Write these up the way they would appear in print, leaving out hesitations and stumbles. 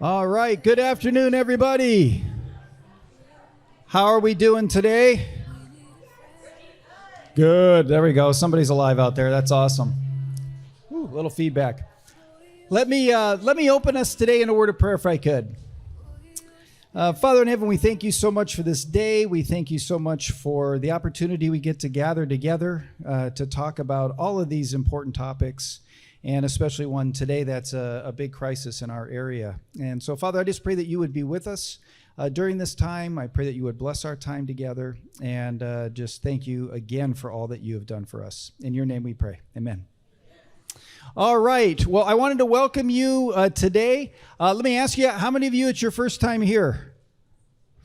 All right, good afternoon, everybody. How are we doing today? Good, there we go. Somebody's alive out there. That's awesome. Ooh, little feedback. Let me open us today in a word of prayer if I could. Father in heaven, we thank you so much for this day. We thank you so much for the opportunity we get to gather together to talk about all of these important topics, and especially one today that's a big crisis in our area. And so, Father, I just pray that you would be with us during this time. I pray that you would bless our time together, and just thank you again for all that you have done for us. In your name we pray. Amen. All right. Well, I wanted to welcome you today. Let me ask you, how many of you it's your first time here?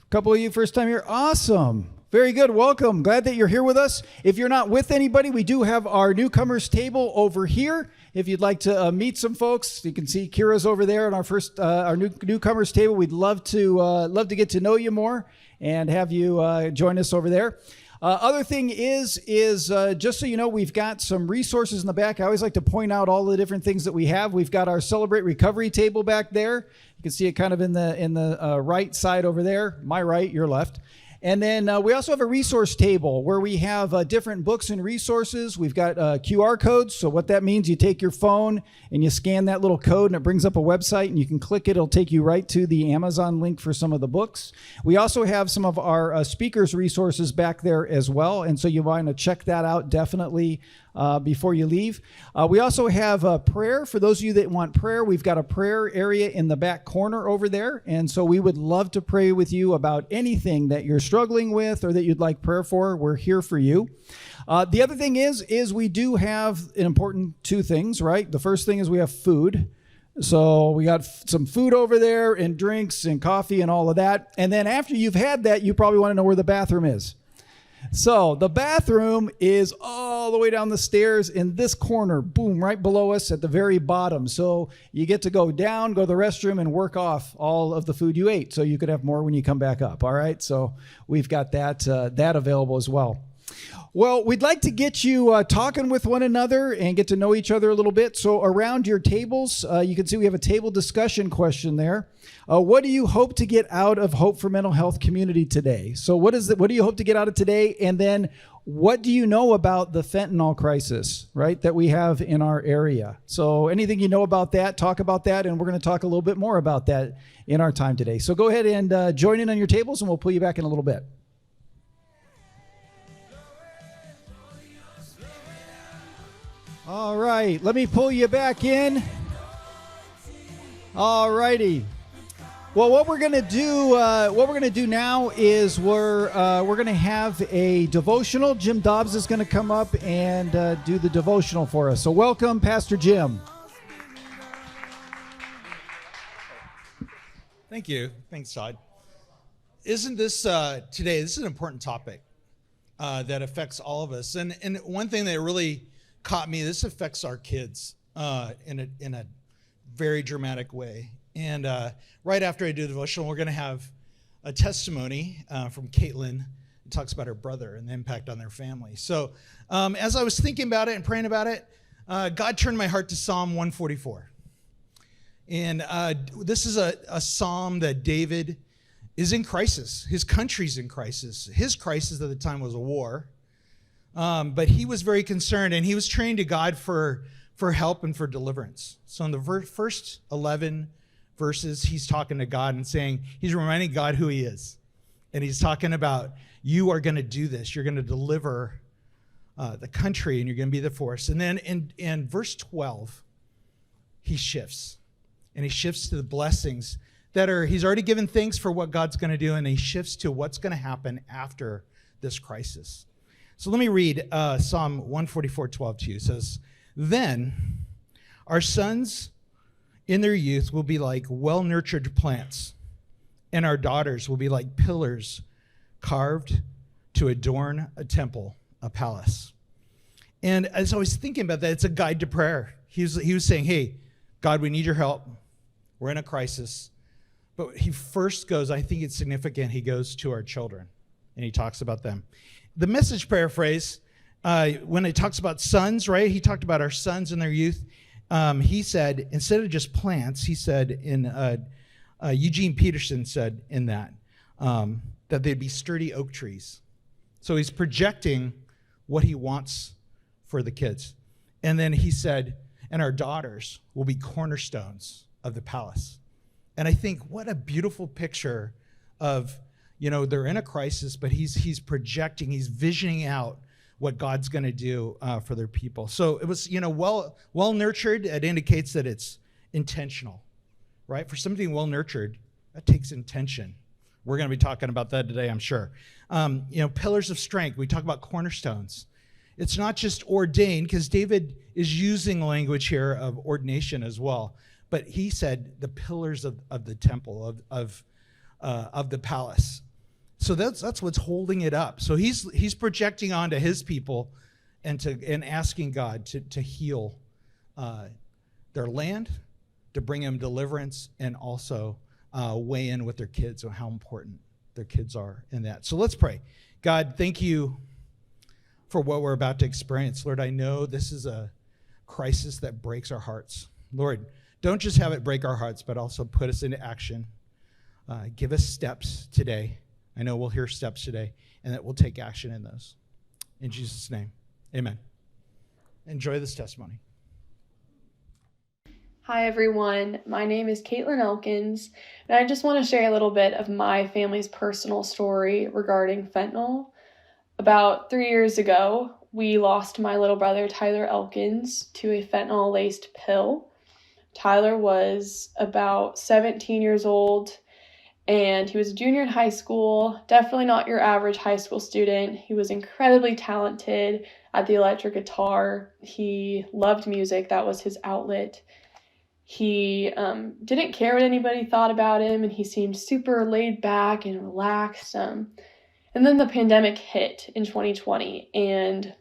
A couple of you first time here? Awesome. Very good. Welcome. Glad that you're here with us. If you're not with anybody, we do have our newcomers table over here. If you'd like to meet some folks, you can see Kira's over there on our newcomers table. We'd love to get to know you more and have you join us over there. Other thing is just so you know, we've got some resources in the back. I always like to point out all the different things that we have. We've got our Celebrate Recovery table back there. You can see it kind of in the right side over there. My right, your left. And then we also have a resource table where we have different books and resources. We've got QR codes. So what that means, you take your phone and you scan that little code and it brings up a website and you can click it. It'll take you right to the Amazon link for some of the books. We also have some of our speakers resources back there as well. And so you want to check that out definitely before you leave. We also have prayer. For those of you that want prayer, we've got a prayer area in the back corner over there. And so we would love to pray with you about anything that you're struggling with or that you'd like prayer for. We're here for you. The other thing is we do have an important two things, right? The first thing is we have food. So we got some food over there and drinks and coffee and all of that. And then after you've had that, you probably want to know where the bathroom is. So the bathroom is all the way down the stairs in this corner, boom, right below us at the very bottom. So you get to go down, go to the restroom, and work off all of the food you ate so you could have more when you come back up, all right? So we've got that available as well. Well, we'd like to get you talking with one another and get to know each other a little bit. So around your tables, you can see we have a table discussion question there. What do you hope to get out of Hope for Mental Health community today? So what do you hope to get out of today? And then what do you know about the fentanyl crisis, right, that we have in our area? So anything you know about that, talk about that, and we're going to talk a little bit more about that in our time today. So go ahead and join in on your tables, and we'll pull you back in a little bit. All right, let me pull you back in. All righty. Well, what we're gonna do now is we're gonna have a devotional. Jim Dobbs is gonna come up and do the devotional for us. So welcome, Pastor Jim. Thank you. Thanks, Todd. Isn't this today? This is an important topic that affects all of us. And one thing that really caught me, this affects our kids in a very dramatic way. And right after I do the devotional, we're going to have a testimony from Caitlin. It talks about her brother and the impact on their family. So as I was thinking about it and praying about it, God turned my heart to Psalm 144. And this is a psalm that David is in crisis. His country's in crisis. His crisis at the time was a war. But he was very concerned, and he was praying to God for help and for deliverance. So in the first 11 verses, he's talking to God and saying, he's reminding God who he is. And he's talking about, you are going to do this. You're going to deliver the country, and you're going to be the force. And then in verse 12, he shifts. And he shifts to the blessings he's already given thanks for what God's going to do, and he shifts to what's going to happen after this crisis. So let me read Psalm 144:12 to you. It says, then our sons in their youth will be like well-nurtured plants, and our daughters will be like pillars carved to adorn a temple, a palace. And as I was thinking about that, it's a guide to prayer. He was saying, hey, God, we need your help. We're in a crisis. But he first goes, I think it's significant, he goes to our children, and he talks about them. The Message paraphrase, when it talks about sons, right? He talked about our sons in their youth. He said, instead of just plants, he said in Eugene Peterson said in that they'd be sturdy oak trees. So he's projecting what he wants for the kids. And then he said, and our daughters will be cornerstones of the palace. And I think what a beautiful picture of, they're in a crisis, but he's projecting, he's visioning out what God's going to do for their people. So it was, well nurtured. It indicates that it's intentional, right? For something well nurtured, that takes intention. We're going to be talking about that today, I'm sure. Pillars of strength. We talk about cornerstones. It's not just ordained, because David is using language here of ordination as well. But he said the pillars of the temple, of the palace. So that's what's holding it up. So he's projecting onto his people and asking God to heal their land, to bring them deliverance, and also weigh in with their kids on how important their kids are in that. So let's pray. God, thank you for what we're about to experience. Lord, I know this is a crisis that breaks our hearts. Lord, don't just have it break our hearts, but also put us into action. Give us steps today. I know we'll hear steps today, and that we'll take action in those. In Jesus' name, amen. Enjoy this testimony. Hi, everyone. My name is Caitlin Elkins, and I just want to share a little bit of my family's personal story regarding fentanyl. About 3 years ago, we lost my little brother, Tyler Elkins, to a fentanyl-laced pill. Tyler was about 17 years old, and he was a junior in high school, definitely not your average high school student. He was incredibly talented at the electric guitar. He loved music. That was his outlet. He didn't care what anybody thought about him, and he seemed super laid back and relaxed. And then the pandemic hit in 2020, and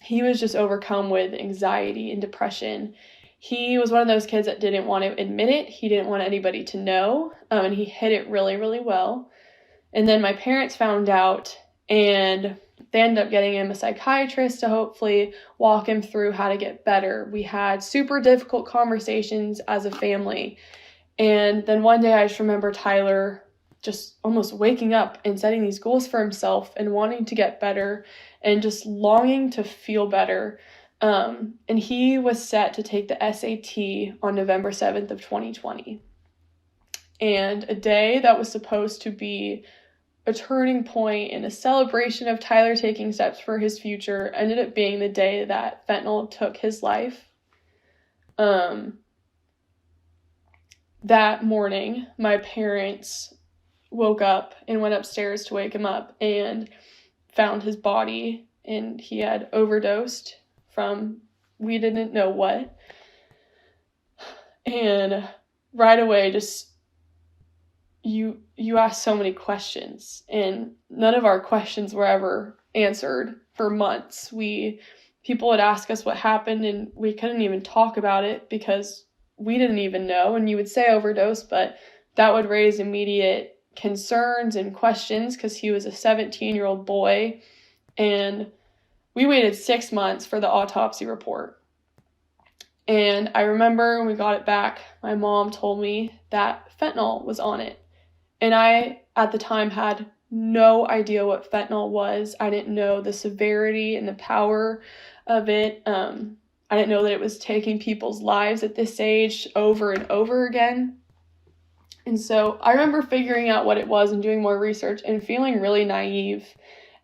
he was just overcome with anxiety and depression. He was one of those kids that didn't want to admit it. He didn't want anybody to know, and he hid it really, really well. And then my parents found out, and they ended up getting him a psychiatrist to hopefully walk him through how to get better. We had super difficult conversations as a family. And then one day I just remember Tyler just almost waking up and setting these goals for himself and wanting to get better and just longing to feel better. And he was set to take the SAT on November 7th of 2020. And a day that was supposed to be a turning point and a celebration of Tyler taking steps for his future ended up being the day that fentanyl took his life. That morning, my parents woke up and went upstairs to wake him up and found his body, and he had overdosed from we didn't know what. And right away, just you asked so many questions, and none of our questions were ever answered for months. People would ask us what happened, and we couldn't even talk about it because we didn't even know. And you would say overdose, but that would raise immediate concerns and questions because he was a 17-year-old boy, and we waited 6 months for the autopsy report. And I remember when we got it back, my mom told me that fentanyl was on it. And I, at the time, had no idea what fentanyl was. I didn't know the severity and the power of it. I didn't know that it was taking people's lives at this age over and over again. And so I remember figuring out what it was and doing more research and feeling really naive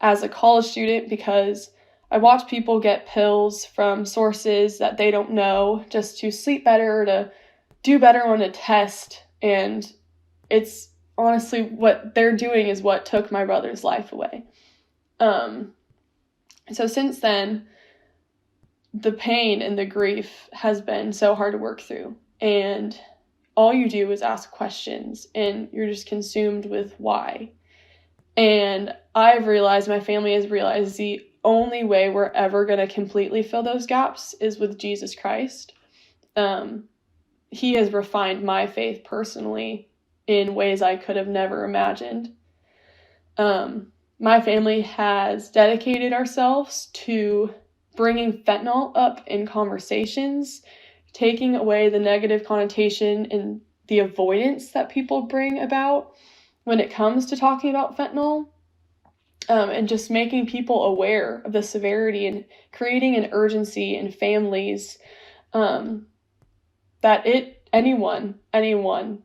as a college student because I watched people get pills from sources that they don't know just to sleep better or to do better on a test. And it's honestly what they're doing is what took my brother's life away. So since then, the pain and the grief has been so hard to work through. And all you do is ask questions and you're just consumed with why. And I've realized, my family has realized, the only way we're ever going to completely fill those gaps is with Jesus Christ. He has refined my faith personally in ways I could have never imagined. My family has dedicated ourselves to bringing fentanyl up in conversations, taking away the negative connotation and the avoidance that people bring about when it comes to talking about fentanyl, and just making people aware of the severity and creating an urgency in families, that anyone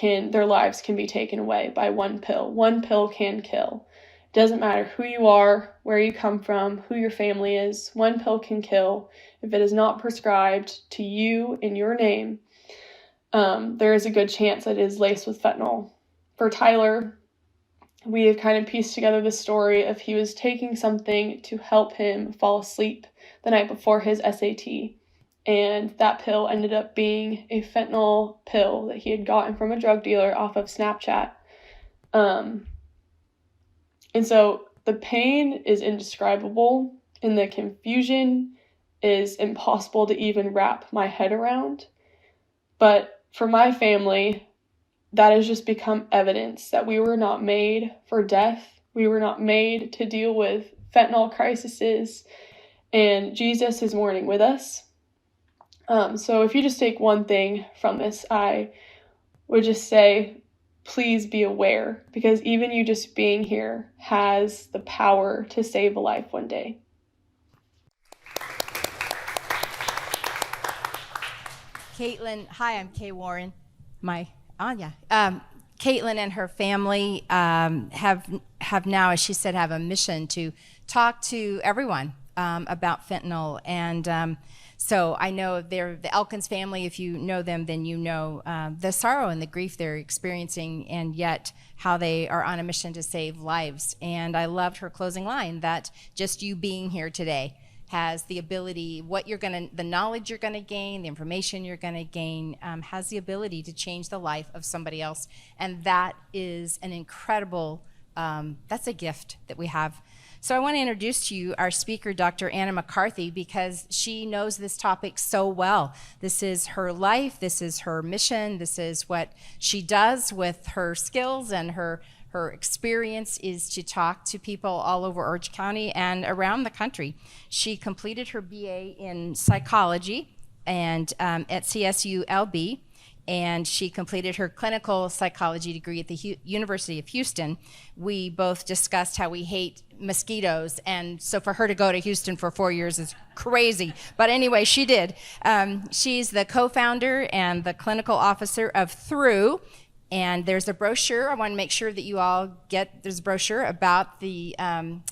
their lives can be taken away by one pill. One pill can kill. It doesn't matter who you are, where you come from, who your family is. One pill can kill. If it is not prescribed to you in your name, there is a good chance that it is laced with fentanyl. For Tyler, we have kind of pieced together the story of he was taking something to help him fall asleep the night before his SAT. And that pill ended up being a fentanyl pill that he had gotten from a drug dealer off of Snapchat. And so the pain is indescribable, and the confusion is impossible to even wrap my head around. But for my family, that has just become evidence that we were not made for death. We were not made to deal with fentanyl crises, and Jesus is mourning with us. So if you just take one thing from this, I would just say, please be aware, because even you just being here has the power to save a life one day. Caitlin, hi, I'm Kay Warren. Caitlin and her family have now, as she said, have a mission to talk to everyone about fentanyl. And so I know they're the Elkins family. If you know them, then you know the sorrow and the grief they're experiencing, and yet how they are on a mission to save lives. And I loved her closing line that just you being here today has the ability, the knowledge you're gonna gain, the information you're gonna gain, has the ability to change the life of somebody else. And that is an incredible, that's a gift that we have. So I wanna introduce to you our speaker, Dr. Anna McCarthy, because she knows this topic so well. This is her life, this is her mission, this is what she does with her skills, and her experience is to talk to people all over Orange County and around the country. She completed her BA in psychology and at CSU-LB, and she completed her clinical psychology degree at the University of Houston. We both discussed how we hate mosquitoes, and so for her to go to Houston for 4 years is crazy. But anyway, she did. She's the co-founder and the clinical officer of Thru. And there's a brochure. I want to make sure that you all there's a brochure about the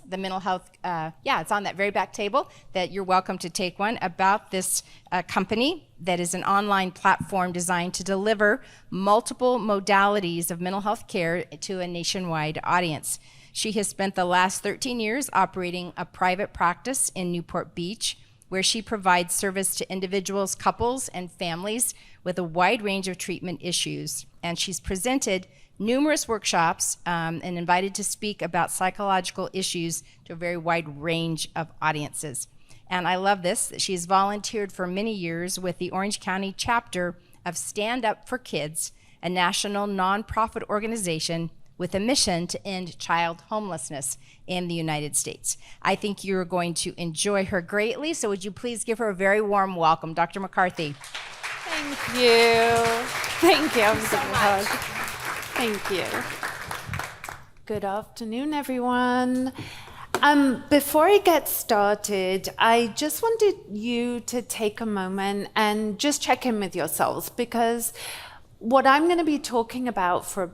mental health, it's on that very back table, that you're welcome to take one, about this company that is an online platform designed to deliver multiple modalities of mental health care to a nationwide audience. She has spent the last 13 years operating a private practice in Newport Beach, where she provides service to individuals, couples, and families with a wide range of treatment issues. And she's presented numerous workshops and invited to speak about psychological issues to a very wide range of audiences. And I love this, that she's volunteered for many years with the Orange County chapter of Stand Up for Kids, a national nonprofit organization with a mission to end child homelessness in the United States. I think you're going to enjoy her greatly, so would you please give her a very warm welcome, Dr. McCarthy. Thank you. Thank you. I'm so much. Thank you. Good afternoon, everyone. Before I get started, I just wanted you to take a moment and just check in with yourselves, because what I'm going to be talking about for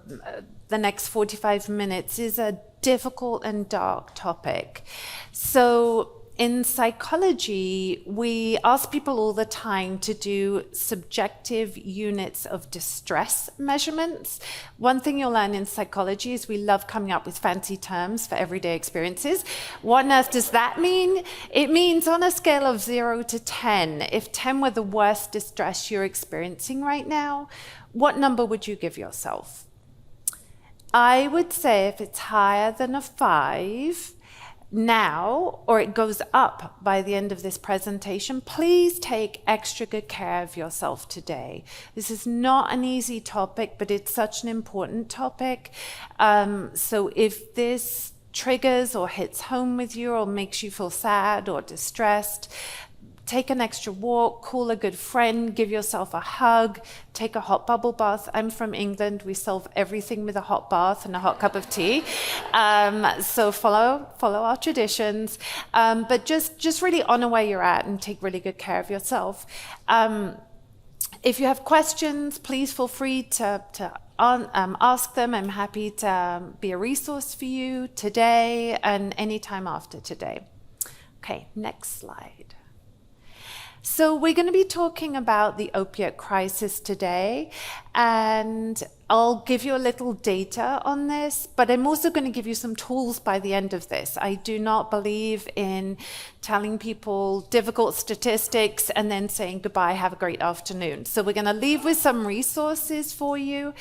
the next 45 minutes is a difficult and dark topic. So in psychology, we ask people all the time to do subjective units of distress measurements. One thing you'll learn in psychology is we love coming up with fancy terms for everyday experiences. What on earth does that mean? It means on a scale of 0 to 10, if 10 were the worst distress you're experiencing right now, what number would you give yourself? I would say if it's higher than a 5 now, or it goes up by the end of this presentation, please take extra good care of yourself today. This is not an easy topic, but it's such an important topic. So if this triggers or hits home with you or makes you feel sad or distressed, take an extra walk, call a good friend, give yourself a hug, take a hot bubble bath. I'm from England. We solve everything with a hot bath and a hot cup of tea. So follow our traditions. But just really honor where you're at and take really good care of yourself. If you have questions, please feel free to ask them. I'm happy to be a resource for you today and anytime after today. Okay, next slide. So we're going to be talking about the opiate crisis today, and I'll give you a little data on this, but I'm also going to give you some tools by the end of this. I do not believe in telling people difficult statistics and then saying goodbye, have a great afternoon. So we're going to leave with some resources for you.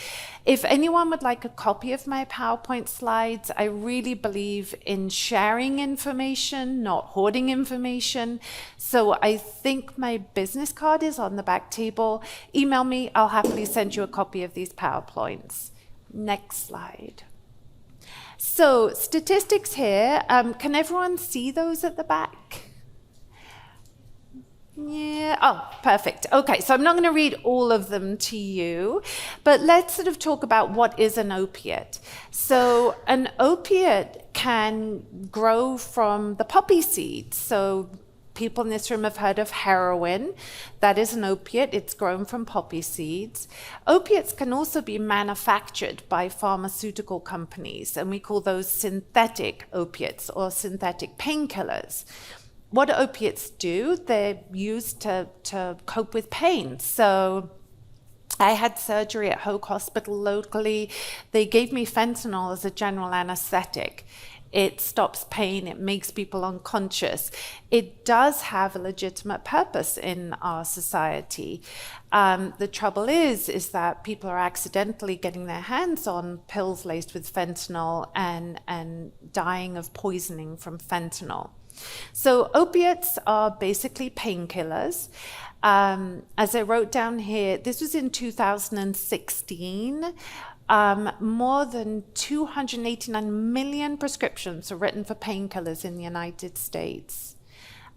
If anyone would like a copy of my PowerPoint slides, I really believe in sharing information, not hoarding information. So I think my business card is on the back table. Email me, I'll happily send you a copy of these PowerPoints. Next slide. So statistics here, can everyone see those at the back? Yeah, oh, perfect. Okay, so I'm not going to read all of them to you, but let's sort of talk about what is an opiate. So an opiate can grow from the poppy seed. So people in this room have heard of heroin. That is an opiate. It's grown from poppy seeds. Opiates can also be manufactured by pharmaceutical companies, and we call those synthetic opiates or synthetic painkillers. What do opiates do? They're used to cope with pain. So I had surgery at Hoag Hospital locally. They gave me fentanyl as a general anesthetic. It stops pain, it makes people unconscious. It does have a legitimate purpose in our society. The trouble is that people are accidentally getting their hands on pills laced with fentanyl and dying of poisoning from fentanyl. So opiates are basically painkillers. As I wrote down here, this was in 2016. More than 289 million prescriptions are written for painkillers in the United States.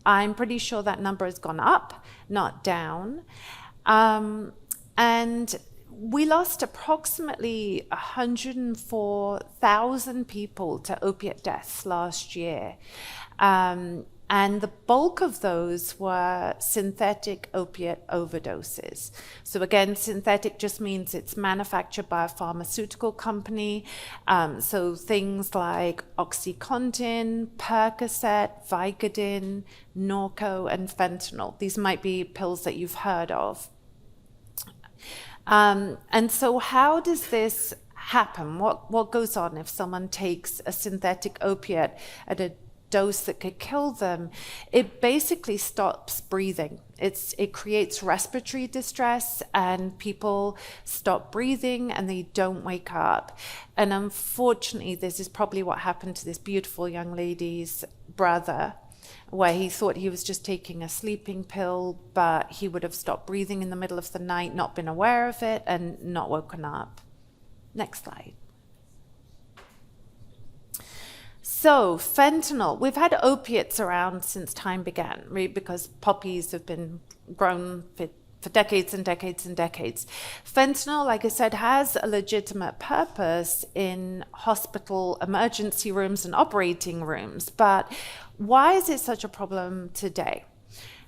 I'm pretty sure that number has gone up, not down. And we lost approximately 104,000 people to opiate deaths last year. And the bulk of those were synthetic opiate overdoses. So again, synthetic just means it's manufactured by a pharmaceutical company. So things like OxyContin, Percocet, Vicodin, Norco, and fentanyl. These might be pills that you've heard of. And so how does this happen? What goes on if someone takes a synthetic opiate at a dose that could kill them? It basically stops breathing. It creates respiratory distress, and people stop breathing and they don't wake up. And unfortunately, this is probably what happened to this beautiful young lady's brother, where he thought he was just taking a sleeping pill, but he would have stopped breathing in the middle of the night, not been aware of it, and not woken up. Next slide. So fentanyl, we've had opiates around since time began, right? Because poppies have been grown for decades and decades and decades. Fentanyl, like I said, has a legitimate purpose in hospital emergency rooms and operating rooms. But why is it such a problem today?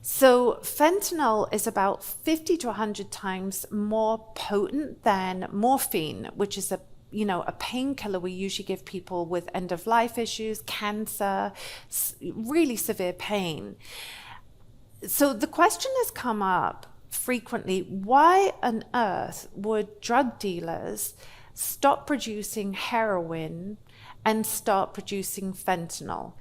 So fentanyl is about 50 to 100 times more potent than morphine, which is a painkiller we usually give people with end-of-life issues, cancer, really severe pain. So the question has come up frequently, why on earth would drug dealers stop producing heroin and start producing fentanyl?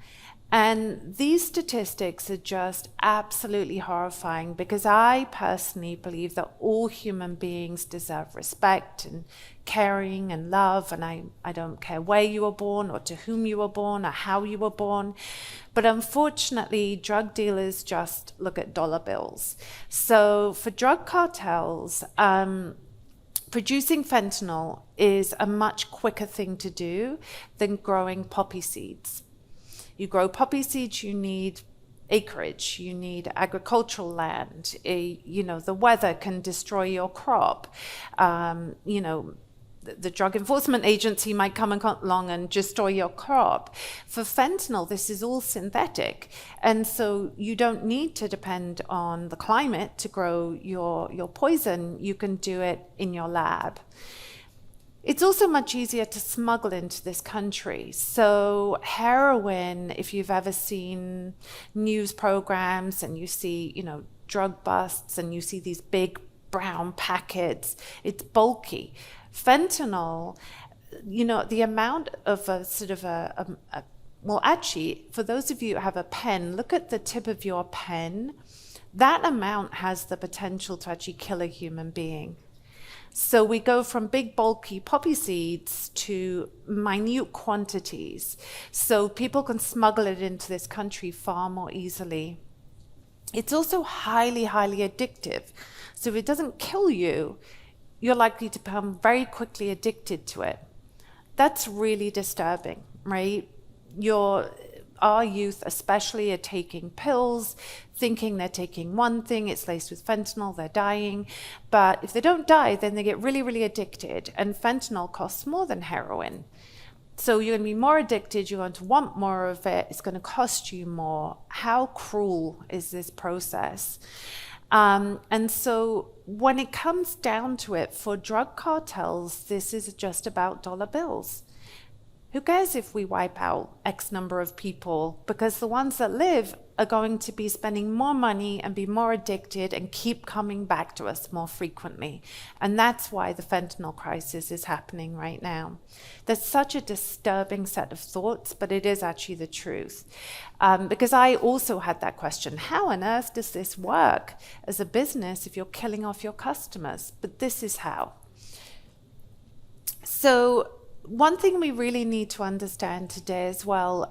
And these statistics are just absolutely horrifying, because I personally believe that all human beings deserve respect and caring and love, and I don't care where you were born or to whom you were born or how you were born. But unfortunately, drug dealers just look at dollar bills. So for drug cartels, producing fentanyl is a much quicker thing to do than growing poppy seeds. You grow poppy seeds, you need acreage, you need agricultural land. The weather can destroy your crop. The Drug Enforcement Agency might come along and destroy your crop. For fentanyl, this is all synthetic. And so you don't need to depend on the climate to grow your poison. You can do it in your lab. It's also much easier to smuggle into this country. So heroin, if you've ever seen news programs and you see, drug busts and you see these big brown packets, it's bulky. Fentanyl, the amount of well, actually, for those of you who have a pen, look at the tip of your pen. That amount has the potential to actually kill a human being. So we go from big bulky poppy seeds to minute quantities. So people can smuggle it into this country far more easily. It's also highly, highly addictive. So if it doesn't kill you, you're likely to become very quickly addicted to it. That's really disturbing, right? Our youth especially are taking pills, thinking they're taking one thing, it's laced with fentanyl, they're dying. But if they don't die, then they get really, really addicted. And fentanyl costs more than heroin. So you're going to be more addicted, you're going to want more of it, it's going to cost you more. How cruel is this process? And so when it comes down to it, for drug cartels, this is just about dollar bills. Who cares if we wipe out X number of people? Because the ones that live are going to be spending more money and be more addicted and keep coming back to us more frequently. And that's why the fentanyl crisis is happening right now. That's such a disturbing set of thoughts, but it is actually the truth. Because I also had that question, how on earth does this work as a business if you're killing off your customers? But this is how. So one thing we really need to understand today as well,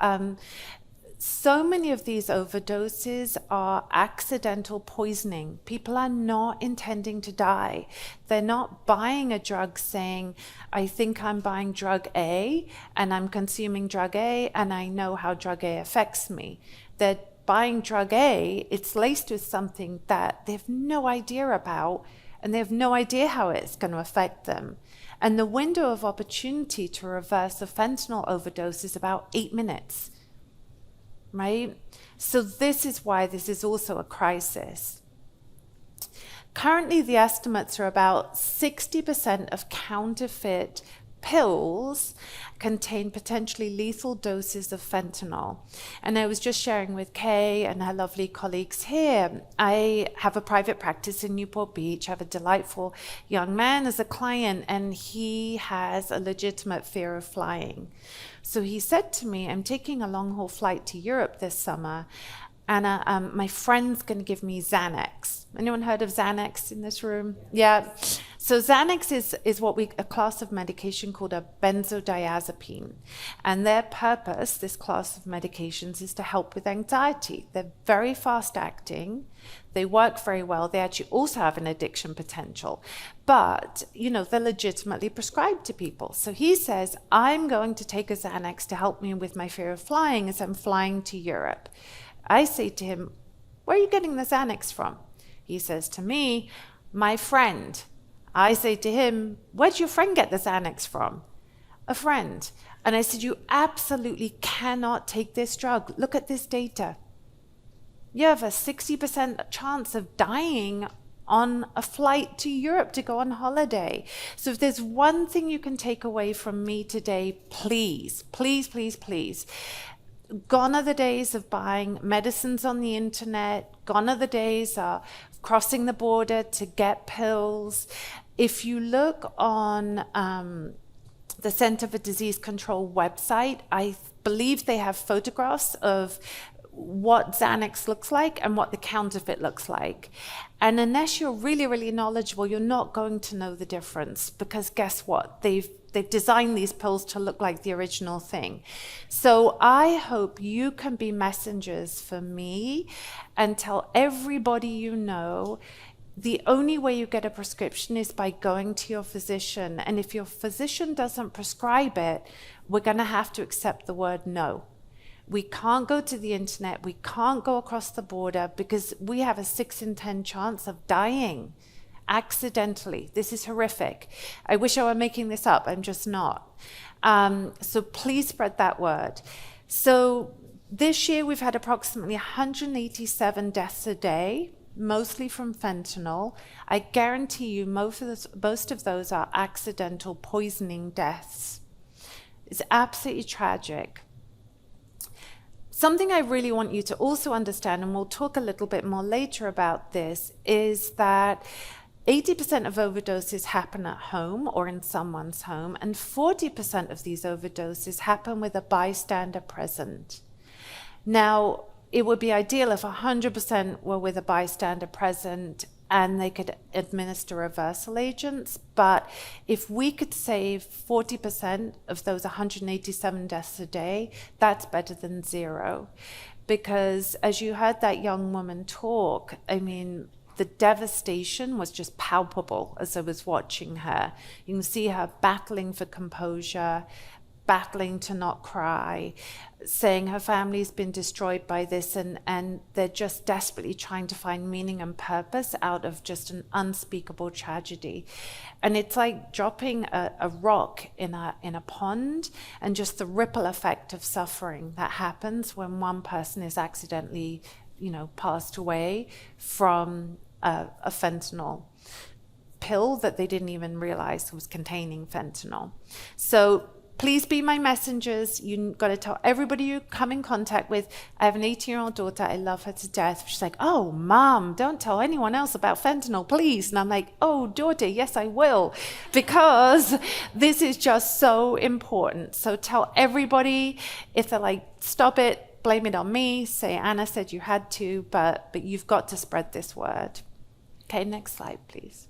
so many of these overdoses are accidental poisoning. People are not intending to die. They're not buying a drug saying, I think I'm buying drug A and I'm consuming drug A and I know how drug A affects me. They're buying drug A, it's laced with something that they have no idea about and they have no idea how it's going to affect them. And the window of opportunity to reverse a fentanyl overdose is about 8 minutes. Right? So this is why this is also a crisis. Currently, the estimates are about 60% of counterfeit pills contain potentially lethal doses of fentanyl. And I was just sharing with Kay and her lovely colleagues here, I have a private practice in Newport Beach. I have a delightful young man as a client, and he has a legitimate fear of flying. So he said to me, I'm taking a long-haul flight to Europe this summer, and my friend's going to give me Xanax. Anyone heard of Xanax in this room? Yeah. So Xanax is a class of medication called a benzodiazepine. And their purpose, this class of medications, is to help with anxiety. They're very fast acting. They work very well. They actually also have an addiction potential. But, they're legitimately prescribed to people. So he says, I'm going to take a Xanax to help me with my fear of flying as I'm flying to Europe. I say to him, where are you getting the Xanax from? He says to me, my friend. I say to him, where'd your friend get the Xanax from? A friend. And I said, you absolutely cannot take this drug. Look at this data. You have a 60% chance of dying on a flight to Europe to go on holiday. So if there's one thing you can take away from me today, please, please, please, please. Gone are the days of buying medicines on the internet. Gone are the days of crossing the border to get pills. If you look on the Center for Disease Control website, I believe they have photographs of what Xanax looks like and what the counterfeit looks like. And unless you're really, really knowledgeable, you're not going to know the difference, because guess what? They've designed these pills to look like the original thing. So I hope you can be messengers for me and tell everybody you know, the only way you get a prescription is by going to your physician. And if your physician doesn't prescribe it, we're going to have to accept the word no. We can't go to the internet. We can't go across the border because we have a 6 in 10 chance of dying accidentally. This is horrific. I wish I were making this up. I'm just not. So please spread that word. So this year we've had approximately 187 deaths a day, mostly from fentanyl. I guarantee you most of those are accidental poisoning deaths. It's absolutely tragic. Something I really want you to also understand, and we'll talk a little bit more later about this, is that 80% of overdoses happen at home or in someone's home, and 40% of these overdoses happen with a bystander present. Now, it would be ideal if 100% were with a bystander present and they could administer reversal agents, but if we could save 40% of those 187 deaths a day, that's better than zero. Because as you heard that young woman talk, I mean, the devastation was just palpable as I was watching her. You can see her battling for composure, battling to not cry, saying her family's been destroyed by this, and they're just desperately trying to find meaning and purpose out of just an unspeakable tragedy. And it's like dropping a rock in a pond, and just the ripple effect of suffering that happens when one person is accidentally, passed away from a fentanyl pill that they didn't even realize was containing fentanyl. So please be my messengers. You've got to tell everybody you come in contact with. I have an 18-year-old daughter. I love her to death. She's like, oh, Mom, don't tell anyone else about fentanyl, please. And I'm like, oh, daughter, yes, I will, because this is just so important. So tell everybody. If they're like, stop it, blame it on me, say Anna said you had to, but you've got to spread this word. Okay, next slide, please.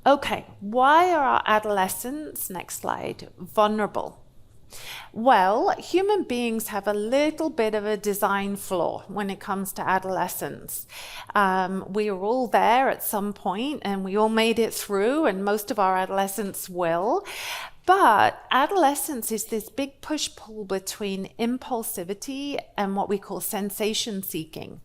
Okay, why are our adolescents, next slide, vulnerable? Well, human beings have a little bit of a design flaw when it comes to adolescence. We are all there at some point, and we all made it through, and most of our adolescents will. But adolescence is this big push-pull between impulsivity and what we call sensation seeking.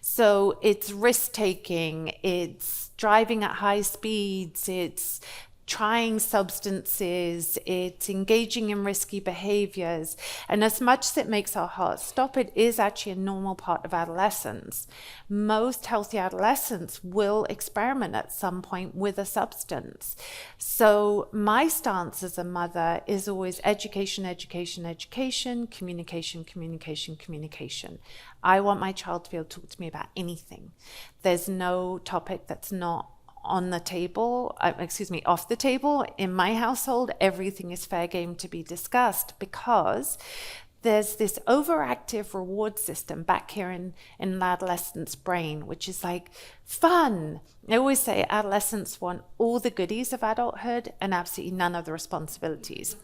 So it's risk-taking, it's driving at high speeds, it's trying substances, it's engaging in risky behaviors. And as much as it makes our hearts stop, it is actually a normal part of adolescence. Most healthy adolescents will experiment at some point with a substance. So my stance as a mother is always education, education, education, communication, communication, communication. I want my child to be able to talk to me about anything. There's no topic that's not on the table, off the table. In my household, everything is fair game to be discussed, because there's this overactive reward system back here in an adolescent's brain, which is like fun. I always say adolescents want all the goodies of adulthood and absolutely none of the responsibilities.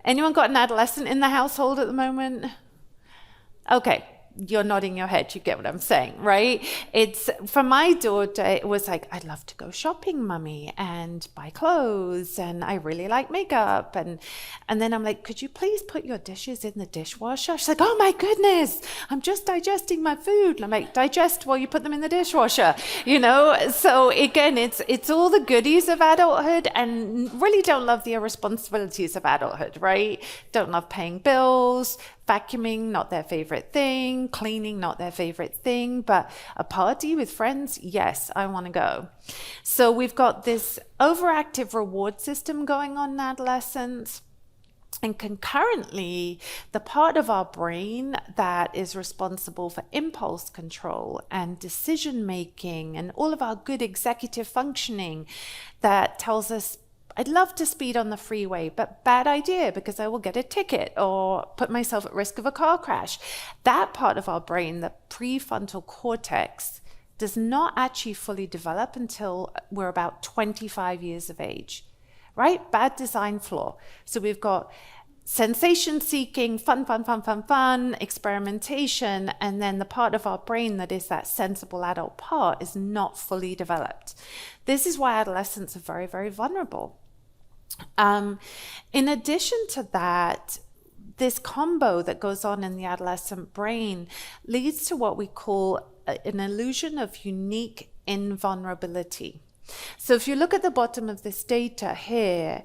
Anyone got an adolescent in the household at the moment? Okay. You're nodding your head, you get what I'm saying, right? It's, for my daughter, it was like, I'd love to go shopping, Mummy, and buy clothes, and I really like makeup, and then I'm like, could you please put your dishes in the dishwasher? She's like, oh my goodness, I'm just digesting my food. And I'm like, digest while you put them in the dishwasher, So again, it's all the goodies of adulthood, and really don't love the irresponsibilities of adulthood, right? Don't love paying bills, vacuuming, not their favorite thing. Cleaning, not their favorite thing. But a party with friends, yes, I want to go. So we've got this overactive reward system going on in adolescence. And concurrently, the part of our brain that is responsible for impulse control and decision making and all of our good executive functioning, that tells us, I'd love to speed on the freeway, but bad idea because I will get a ticket or put myself at risk of a car crash. That part of our brain, the prefrontal cortex, does not actually fully develop until we're about 25 years of age, right? Bad design flaw. So we've got sensation seeking, fun, experimentation, and then the part of our brain that is that sensible adult part is not fully developed. This is why adolescents are very, very vulnerable. In addition to that, this combo that goes on in the adolescent brain leads to what we call an illusion of unique invulnerability. So if you look at the bottom of this data here,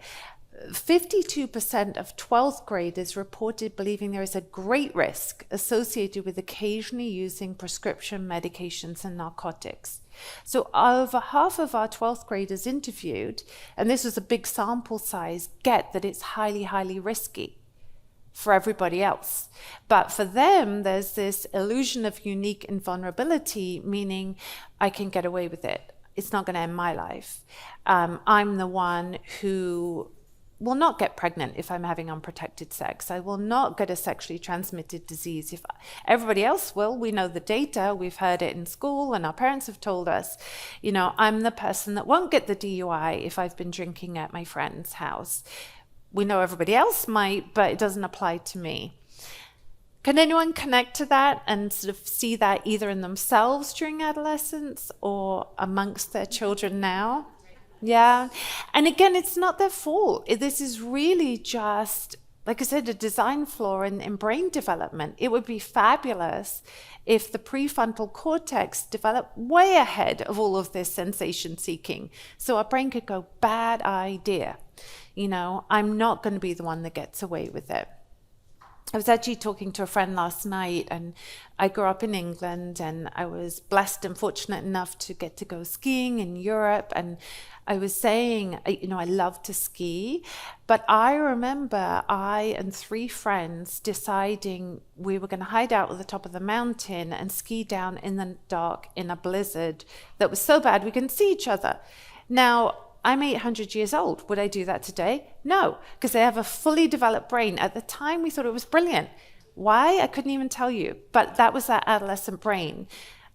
52% of 12th graders reported believing there is a great risk associated with occasionally using prescription medications and narcotics. So over half of our 12th graders interviewed, and this was a big sample size, get that it's highly, highly risky for everybody else. But for them, there's this illusion of unique invulnerability, meaning I can get away with it. It's not going to end my life. I'm the one who will not get pregnant if I'm having unprotected sex. I will not get a sexually transmitted disease. If everybody else will, we know the data, we've heard it in school, and our parents have told us, I'm the person that won't get the DUI if I've been drinking at my friend's house. We know everybody else might, but it doesn't apply to me. Can anyone connect to that and sort of see that either in themselves during adolescence or amongst their children now? Yeah. And again, it's not their fault. This is really just, like I said, a design flaw in brain development. It would be fabulous if the prefrontal cortex developed way ahead of all of this sensation seeking. So our brain could go, bad idea. I'm not going to be the one that gets away with it. I was actually talking to a friend last night, and I grew up in England, and I was blessed and fortunate enough to get to go skiing in Europe. And I was saying, I love to ski, but I remember I and 3 friends deciding we were going to hide out at the top of the mountain and ski down in the dark in a blizzard that was so bad we couldn't see each other. Now, I'm 800 years old. Would I do that today? No, because I have a fully developed brain. At the time, we thought it was brilliant. Why? I couldn't even tell you. But that was that adolescent brain.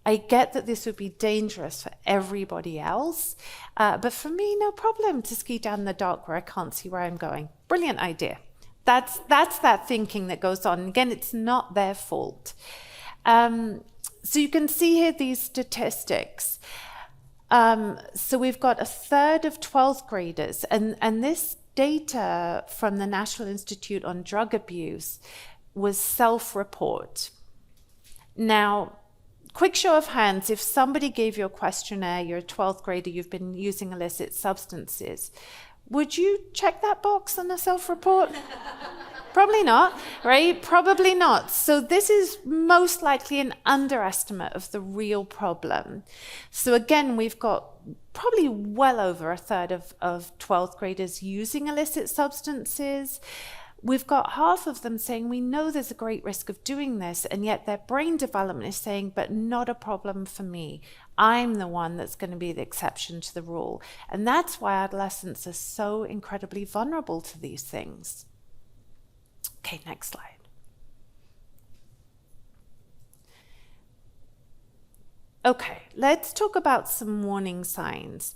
I get that this would be dangerous for everybody else, but for me, no problem to ski down in the dark where I can't see where I'm going. Brilliant idea. That's that thinking that goes on. Again, it's not their fault. So you can see here these statistics. So we've got a third of 12th graders, and this data from the National Institute on Drug Abuse was self-report. Now, quick show of hands, if somebody gave you a questionnaire, you're a 12th grader, you've been using illicit substances, would you check that box on a self-report? Probably not, right? Probably not. So this is most likely an underestimate of the real problem. So again, we've got probably well over a third of 12th graders using illicit substances. We've got half of them saying, we know there's a great risk of doing this, and yet their brain development is saying, but not a problem for me. I'm the one that's going to be the exception to the rule. And that's why adolescents are so incredibly vulnerable to these things. Okay, next slide. Okay, let's talk about some warning signs.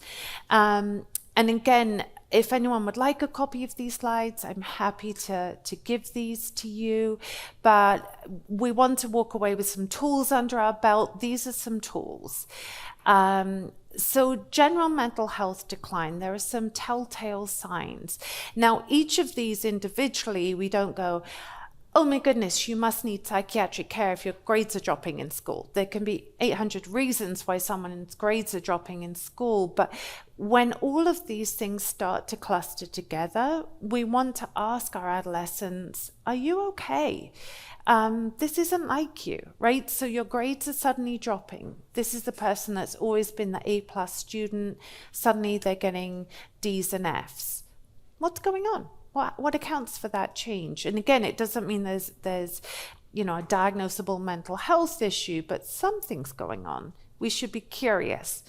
And again, if anyone would like a copy of these slides, I'm happy to give these to you. But we want to walk away with some tools under our belt. These are some tools. So general mental health decline, there are some telltale signs. Now, each of these individually, we don't go, oh my goodness, you must need psychiatric care if your grades are dropping in school. There can be 800 reasons why someone's grades are dropping in school, but when all of these things start to cluster together, we want to ask our adolescents, are you okay? This isn't like you, right? So your grades are suddenly dropping. This is the person that's always been the A+ student. Suddenly they're getting D's and F's. What's going on? What accounts for that change? And again, it doesn't mean there's a diagnosable mental health issue, but something's going on. We should be curious.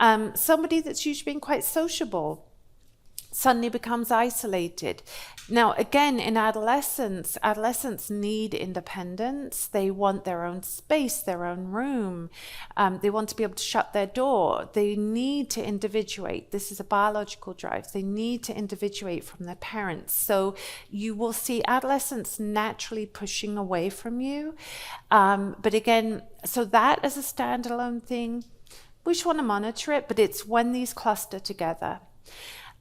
Somebody that's usually been quite sociable suddenly becomes isolated. Now, again, in adolescence need independence. They want their own space, their own room. They want to be able to shut their door. They need to individuate. This is a biological drive. They need to individuate from their parents. So you will see adolescents naturally pushing away from you. But again, so that as a standalone thing, we just want to monitor it, but it's when these cluster together.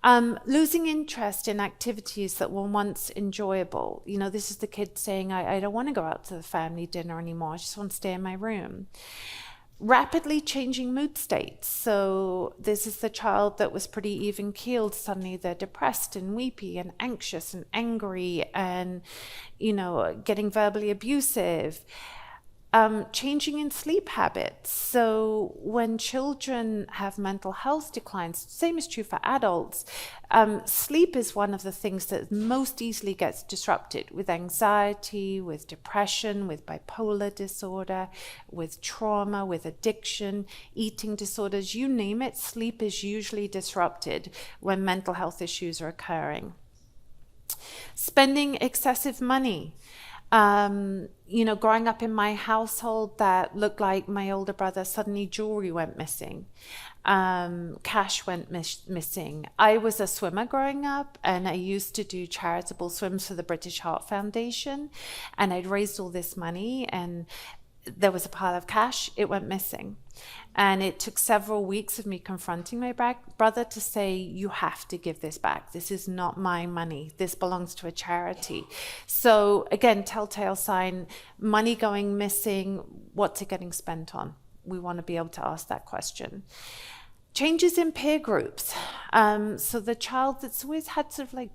Losing interest in activities that were once enjoyable. This is the kid saying, I don't want to go out to the family dinner anymore. I just want to stay in my room. Rapidly changing mood states. So this is the child that was pretty even keeled. Suddenly they're depressed and weepy and anxious and angry and, getting verbally abusive. Changing in sleep habits. So when children have mental health declines, same is true for adults, sleep is one of the things that most easily gets disrupted with anxiety, with depression, with bipolar disorder, with trauma, with addiction, eating disorders, you name it, sleep is usually disrupted when mental health issues are occurring. Spending excessive money. Growing up in my household that looked like my older brother, suddenly jewelry went missing. Cash went missing. I was a swimmer growing up, and I used to do charitable swims for the British Heart Foundation, and I'd raised all this money, and there was a pile of cash, it went missing. And it took several weeks of me confronting my brother to say, you have to give this back. This is not my money. This belongs to a charity. So again, telltale sign, money going missing, what's it getting spent on? We want to be able to ask that question. Changes in peer groups. So the child that's always had sort of like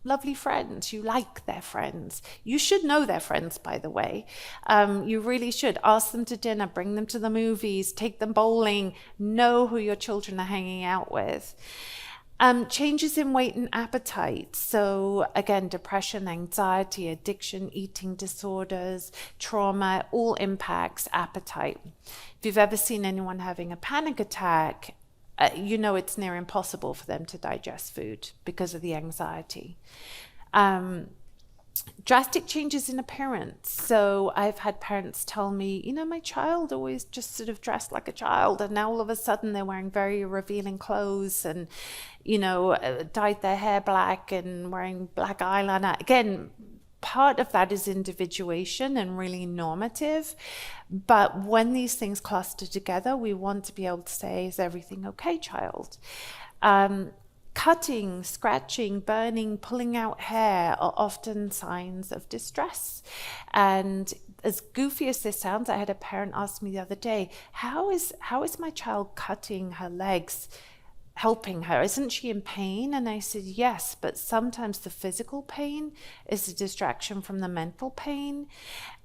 lovely friends, you like their friends. You should know their friends, by the way. You really should. Ask them to dinner, bring them to the movies, take them bowling, know who your children are hanging out with. Changes in weight and appetite. So again, depression, anxiety, addiction, eating disorders, trauma, all impacts appetite. If you've ever seen anyone having a panic attack, it's near impossible for them to digest food because of the anxiety. Drastic changes in appearance. So I've had parents tell me, my child always just sort of dressed like a child, and now all of a sudden they're wearing very revealing clothes and, dyed their hair black and wearing black eyeliner. Again, part of that is individuation and really normative. But when these things cluster together, we want to be able to say, is everything okay, child? Cutting, scratching, burning, pulling out hair are often signs of distress. And as goofy as this sounds, I had a parent ask me the other day, how is my child cutting her legs helping her? Isn't she in pain? And I said, yes, but sometimes the physical pain is a distraction from the mental pain.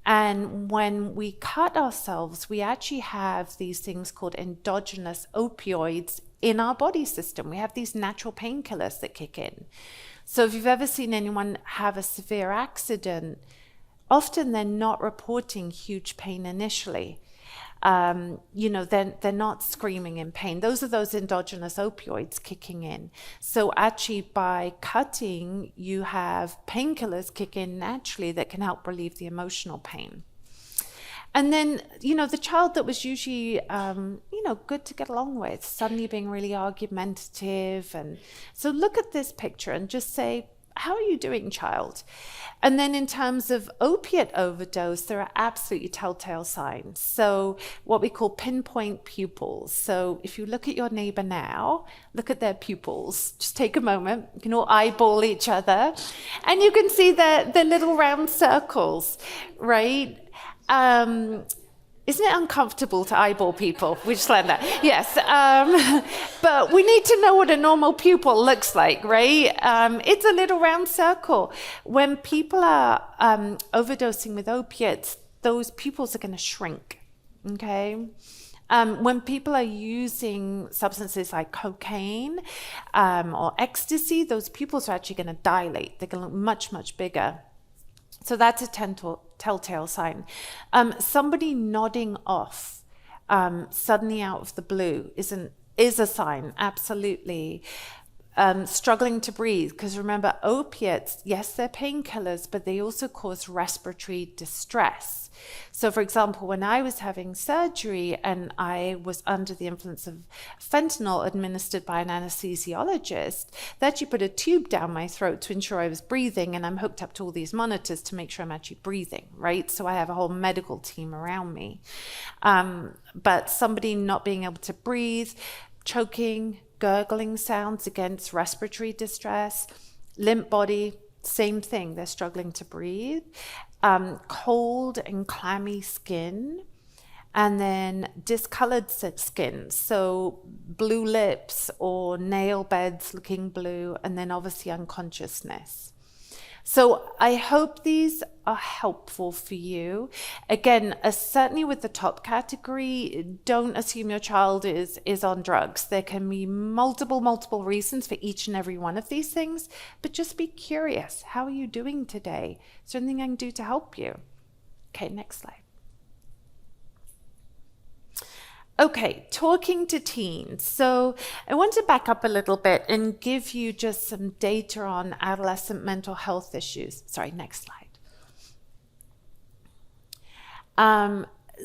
And when we cut ourselves, we actually have these things called endogenous opioids in our body system. We have these natural painkillers that kick in. So if you've ever seen anyone have a severe accident, often they're not reporting huge pain initially. They're not screaming in pain. Those are those endogenous opioids kicking in. So actually by cutting, you have painkillers kick in naturally that can help relieve the emotional pain. And then, the child that was usually, good to get along with, suddenly being really argumentative. And so look at this picture and just say, how are you doing, child? And then in terms of opiate overdose, there are absolutely telltale signs. So what we call pinpoint pupils. So if you look at your neighbor now, look at their pupils. Just take a moment. You can all eyeball each other. And you can see the little round circles, right? Isn't it uncomfortable to eyeball people? We just learned that. Yes. But we need to know what a normal pupil looks like, right? It's a little round circle. When people are overdosing with opiates, those pupils are going to shrink, okay? When people are using substances like cocaine or ecstasy, those pupils are actually going to dilate. They're going to look much, much bigger. So that's a telltale sign. Somebody nodding off suddenly out of the blue is a sign, absolutely. Struggling to breathe, because remember, opiates, yes, they're painkillers, but they also cause respiratory distress. So for example, when I was having surgery and I was under the influence of fentanyl administered by an anesthesiologist, they actually put a tube down my throat to ensure I was breathing, and I'm hooked up to all these monitors to make sure I'm actually breathing, right? So I have a whole medical team around me. But somebody not being able to breathe, choking, gurgling sounds against respiratory distress. Limp body, same thing, they're struggling to breathe. Cold and clammy skin. And then discolored skin, so blue lips or nail beds looking blue, and then obviously unconsciousness. So I hope these are helpful for you. Again, certainly with the top category, don't assume your child is on drugs. There can be multiple reasons for each and every one of these things, but just be curious. How are you doing today? Is there anything I can do to help you? Okay, next slide. Okay, talking to teens. So I want to back up a little bit and give you just some data on adolescent mental health issues. Sorry, next slide.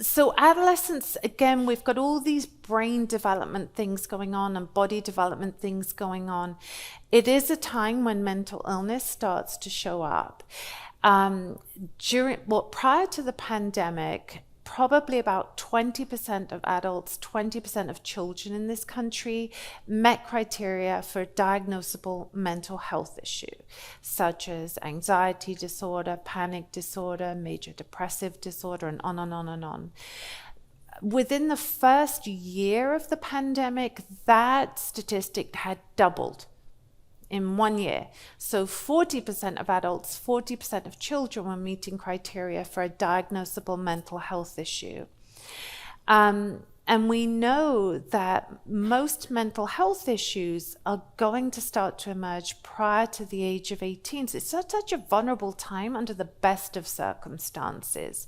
So adolescents, again, we've got all these brain development things going on and body development things going on. It is a time when mental illness starts to show up. Prior to the pandemic, probably about 20% of adults, 20% of children in this country met criteria for a diagnosable mental health issue, such as anxiety disorder, panic disorder, major depressive disorder, and on and on and on. Within the first year of the pandemic, that statistic had doubled in 1 year. So 40% of adults, 40% of children were meeting criteria for a diagnosable mental health issue. And we know that most mental health issues are going to start to emerge prior to the age of 18. So it's such a vulnerable time under the best of circumstances.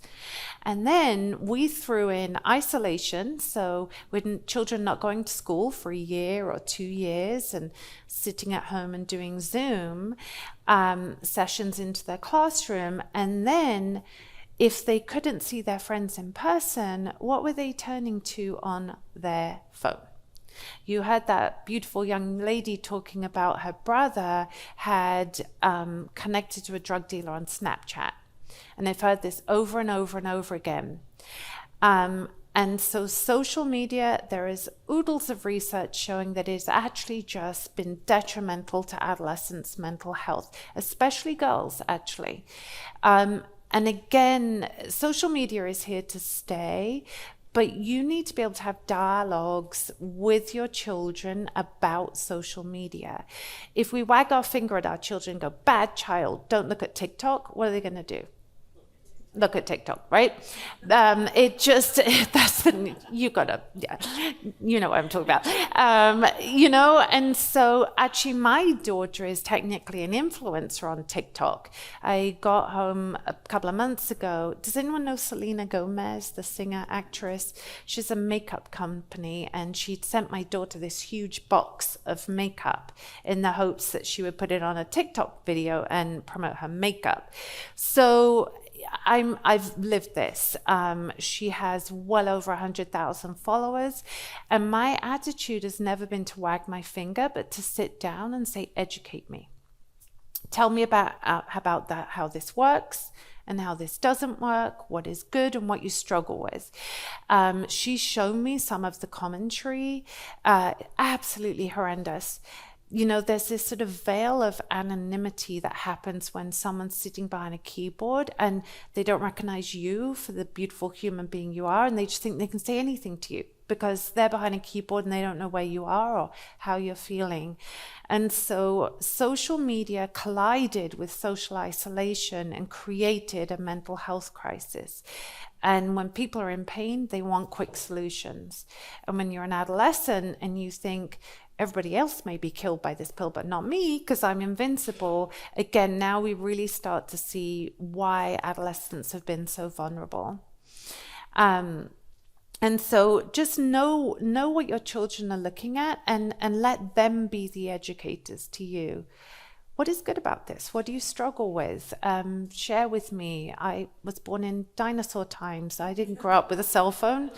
And then we threw in isolation. So when children not going to school for a year or 2 years and sitting at home and doing Zoom sessions into their classroom, and then if they couldn't see their friends in person, what were they turning to on their phone? You heard that beautiful young lady talking about her brother had connected to a drug dealer on Snapchat. And they've heard this over and over and over again. And so social media, there is oodles of research showing that it's actually just been detrimental to adolescents' mental health, especially girls, actually. And again, social media is here to stay, but you need to be able to have dialogues with your children about social media. If we wag our finger at our children and go, bad child, don't look at TikTok, what are they going to do? Look at TikTok, right? You gotta, yeah, you know what I'm talking about. And so actually my daughter is technically an influencer on TikTok. I got home a couple of months ago. Does anyone know Selena Gomez, the singer, actress? She's a makeup company, and she'd sent my daughter this huge box of makeup in the hopes that she would put it on a TikTok video and promote her makeup. So I've lived this. She has well over 100,000 followers, and my attitude has never been to wag my finger, but to sit down and say, educate me. Tell me about that, how this works and how this doesn't work, what is good and what you struggle with. She's shown me some of the commentary, absolutely horrendous. You know, there's this sort of veil of anonymity that happens when someone's sitting behind a keyboard and they don't recognize you for the beautiful human being you are, and they just think they can say anything to you because they're behind a keyboard and they don't know where you are or how you're feeling. And so social media collided with social isolation and created a mental health crisis. And when people are in pain, they want quick solutions. And when you're an adolescent and you think, everybody else may be killed by this pill, but not me because I'm invincible. Again, now we really start to see why adolescents have been so vulnerable. And so just know what your children are looking at and let them be the educators to you. What is good about this? What do you struggle with? Share with me. I was born in dinosaur times. I didn't grow up with a cell phone.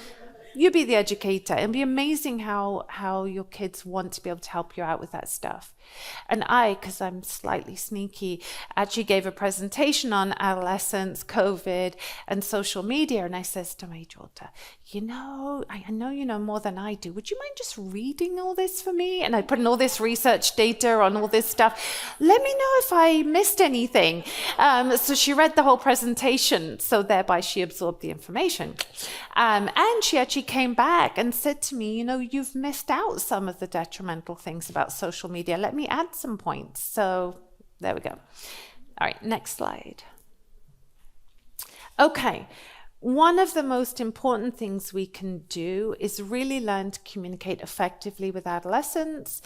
You be the educator. It'll be amazing how your kids want to be able to help you out with that stuff. And I, because I'm slightly sneaky, actually gave a presentation on adolescence, COVID, and social media. And I says to my daughter, I know you know more than I do. Would you mind just reading all this for me? And I put in all this research data on all this stuff. Let me know if I missed anything. So she read the whole presentation. So thereby she absorbed the information. And she actually came back and said to me, you've missed out some of the detrimental things about social media. Let me add some points. So there we go. All right, next slide. Okay. One of the most important things we can do is really learn to communicate effectively with adolescents.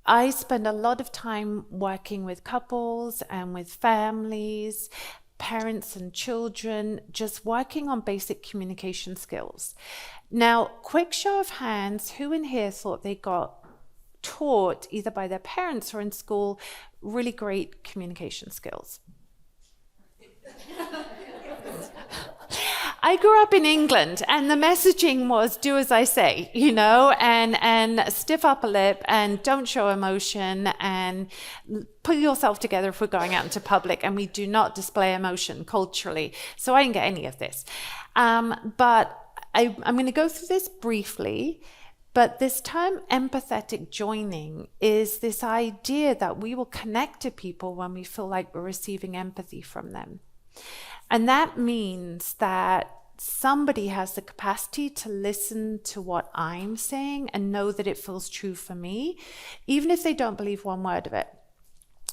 I spend a lot of time working with couples and with families, parents and children, just working on basic communication skills. Now, quick show of hands, who in here thought they got taught either by their parents or in school really great communication skills? I grew up in England, and the messaging was do as I say, and stiff upper lip, and don't show emotion, and put yourself together if we're going out into public, and we do not display emotion culturally. So I didn't get any of this. But I'm going to go through this briefly. But this term empathetic joining is this idea that we will connect to people when we feel like we're receiving empathy from them. And that means that somebody has the capacity to listen to what I'm saying and know that it feels true for me, even if they don't believe one word of it.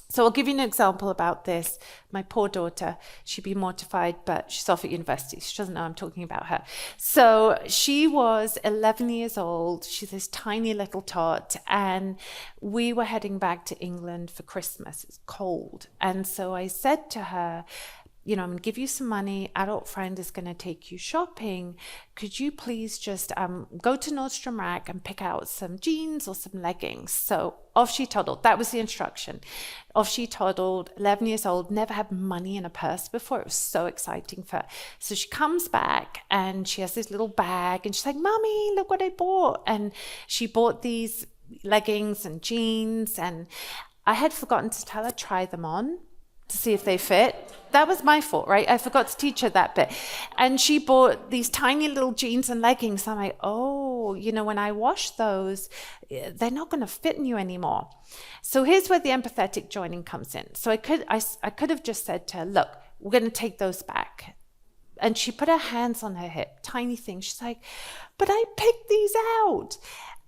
So I'll give you an example about this. My poor daughter, she'd be mortified, but she's off at university. She doesn't know I'm talking about her. So she was 11 years old. She's this tiny little tot. And we were heading back to England for Christmas. It's cold. And so I said to her, I'm going to give you some money. Adult friend is going to take you shopping. Could you please just go to Nordstrom Rack and pick out some jeans or some leggings? So off she toddled. That was the instruction. Off she toddled, 11 years old, never had money in a purse before. It was so exciting for her. So she comes back and she has this little bag and she's like, Mommy, look what I bought. And she bought these leggings and jeans, and I had forgotten to tell her, try them on to see if they fit. That was my fault, right? I forgot to teach her that bit. And she bought these tiny little jeans and leggings. I'm like, when I wash those, they're not going to fit in you anymore. So here's where the empathetic joining comes in. So I could have just said to her, look, we're going to take those back. And she put her hands on her hip, tiny thing. She's like, but I picked these out.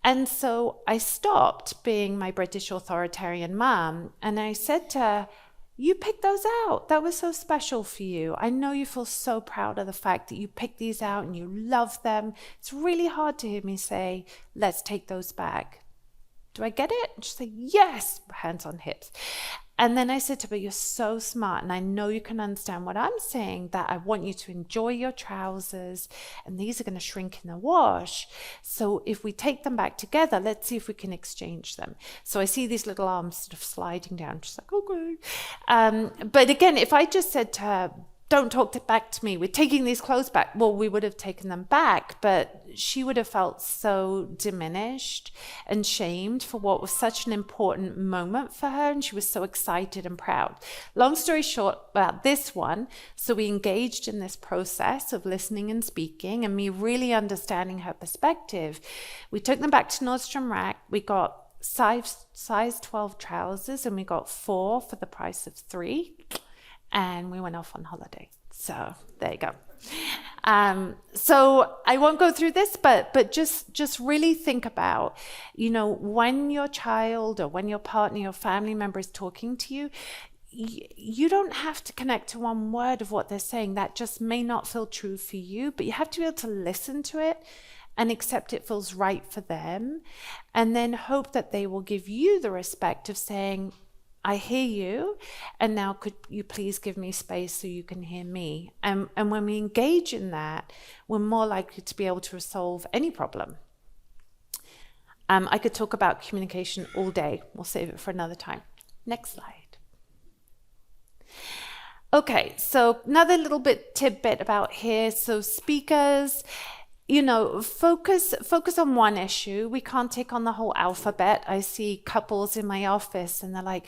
And so I stopped being my British authoritarian mom. And I said to her, you picked those out. That was so special for you. I know you feel so proud of the fact that you picked these out and you love them. It's really hard to hear me say, let's take those back. Do I get it? And she's like, yes, hands on hips. And then I said to her, you're so smart, and I know you can understand what I'm saying, that I want you to enjoy your trousers, and these are going to shrink in the wash. So if we take them back together, let's see if we can exchange them. So I see these little arms sort of sliding down. She's like, okay. But again, if I just said to her, don't talk back to me, we're taking these clothes back, well, we would have taken them back, but she would have felt so diminished and shamed for what was such an important moment for her, and she was so excited and proud. Long story short about this one, so we engaged in this process of listening and speaking and me really understanding her perspective. We took them back to Nordstrom Rack. We got size 12 trousers, and we got 4 for the price of 3. And we went off on holiday. So there you go. So I won't go through this, but just really think about, when your child or when your partner, your family member is talking to you, you don't have to connect to one word of what they're saying. That just may not feel true for you, but you have to be able to listen to it and accept it feels right for them, and then hope that they will give you the respect of saying, I hear you, and now could you please give me space so you can hear me? And when we engage in that, we're more likely to be able to resolve any problem. I could talk about communication all day. We'll save it for another time. Next slide. Okay, so another little tidbit about here. So speakers, focus on one issue. We can't take on the whole alphabet. I see couples in my office and they're like,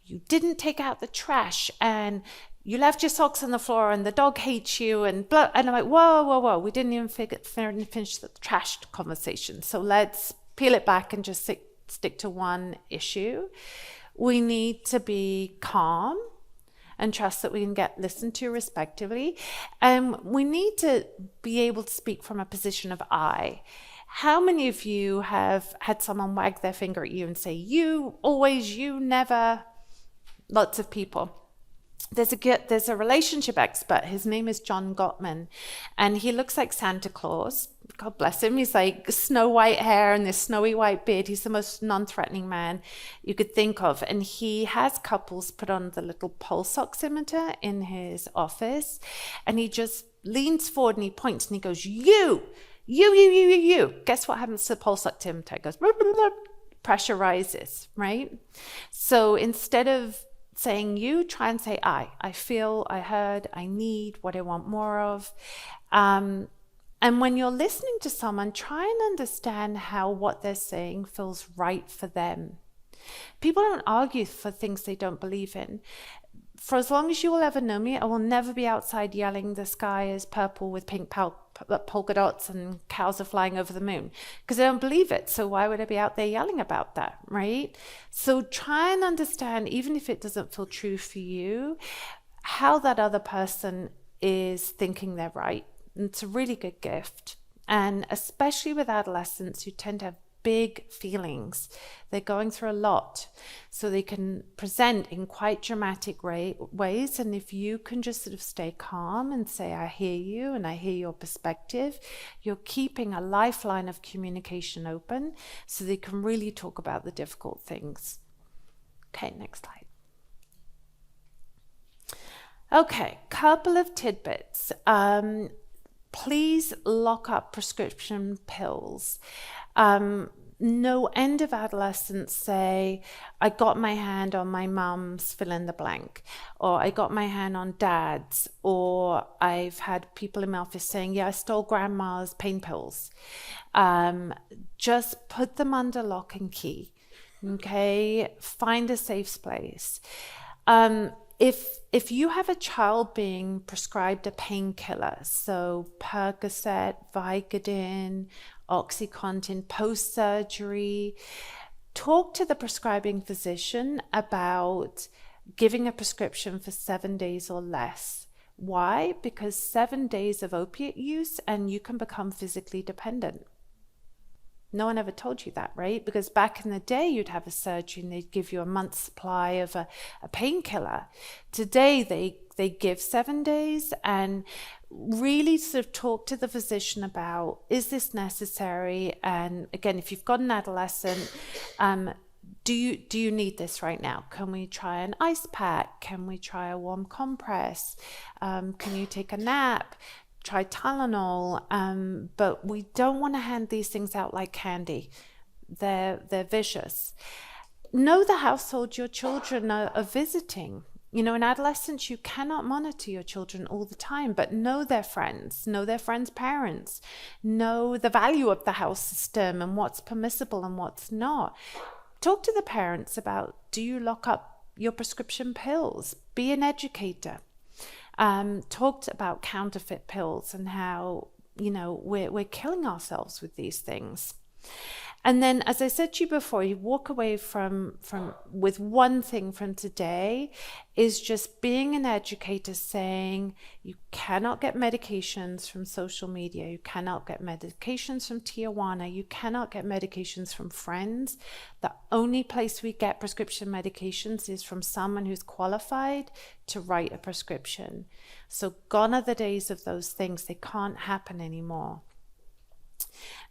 you didn't take out the trash and you left your socks on the floor and the dog hates you and blah. And I'm like, whoa. We didn't even finish the trash conversation. So let's peel it back and just stick to one issue. We need to be calm and trust that we can get listened to respectively. And we need to be able to speak from a position of I. How many of you have had someone wag their finger at you and say, you, always, you, never? Lots of people. There's a relationship expert. His name is John Gottman, and he looks like Santa Claus. God bless him. He's like snow white hair and this snowy white beard. He's the most non-threatening man you could think of. And he has couples put on the little pulse oximeter in his office, and he just leans forward and he points and he goes, you. Guess what happens to the pulse oximeter? It goes, blah, blah, blah. Pressure rises, right? So instead of saying you, try and say I feel, I heard, I need, what I want more of. And when you're listening to someone, try and understand how what they're saying feels right for them. People don't argue for things they don't believe in. For as long as you will ever know me, I will never be outside yelling the sky is purple with pink polka dots and cows are flying over the moon, because I don't believe it. So why would I be out there yelling about that, right? So try and understand, even if it doesn't feel true for you, how that other person is thinking they're right. And it's a really good gift. And especially with adolescents who tend to have big feelings, they're going through a lot, so they can present in quite dramatic ways. And if you can just sort of stay calm and say, I hear you and I hear your perspective, you're keeping a lifeline of communication open so they can really talk about the difficult things. Okay, next slide. Okay, couple of tidbits. Please lock up prescription pills. No end of adolescents say, I got my hand on my mum's fill in the blank, or I got my hand on dad's, or I've had people in my office saying, yeah, I stole grandma's pain pills. Just put them under lock and key, okay? Find a safe place. If you have a child being prescribed a painkiller, so Percocet, Vicodin, OxyContin, post-surgery, talk to the prescribing physician about giving a prescription for 7 days or less. Why? Because 7 days of opiate use and you can become physically dependent. No one ever told you that, right? Because back in the day, you'd have a surgery and they'd give you a month's supply of a painkiller. Today, they give 7 days and really sort of talk to the physician about, is this necessary? And again, if you've got an adolescent, do you need this right now? Can we try an ice pack? Can we try a warm compress? Can you take a nap? Try Tylenol, but we don't want to hand these things out like candy. They're vicious. Know the household your children are visiting. You know, in adolescence, you cannot monitor your children all the time, but know their friends' parents, know the value of the house system and what's permissible and what's not. Talk to the parents about, do you lock up your prescription pills? Be an educator. Talked about counterfeit pills and how, you know, we're killing ourselves with these things. And then, as I said to you before, you walk away from with one thing from today is just being an educator, saying you cannot get medications from social media, you cannot get medications from Tijuana, you cannot get medications from friends. The only place we get prescription medications is from someone who's qualified to write a prescription. So gone are the days of those things. They can't happen anymore.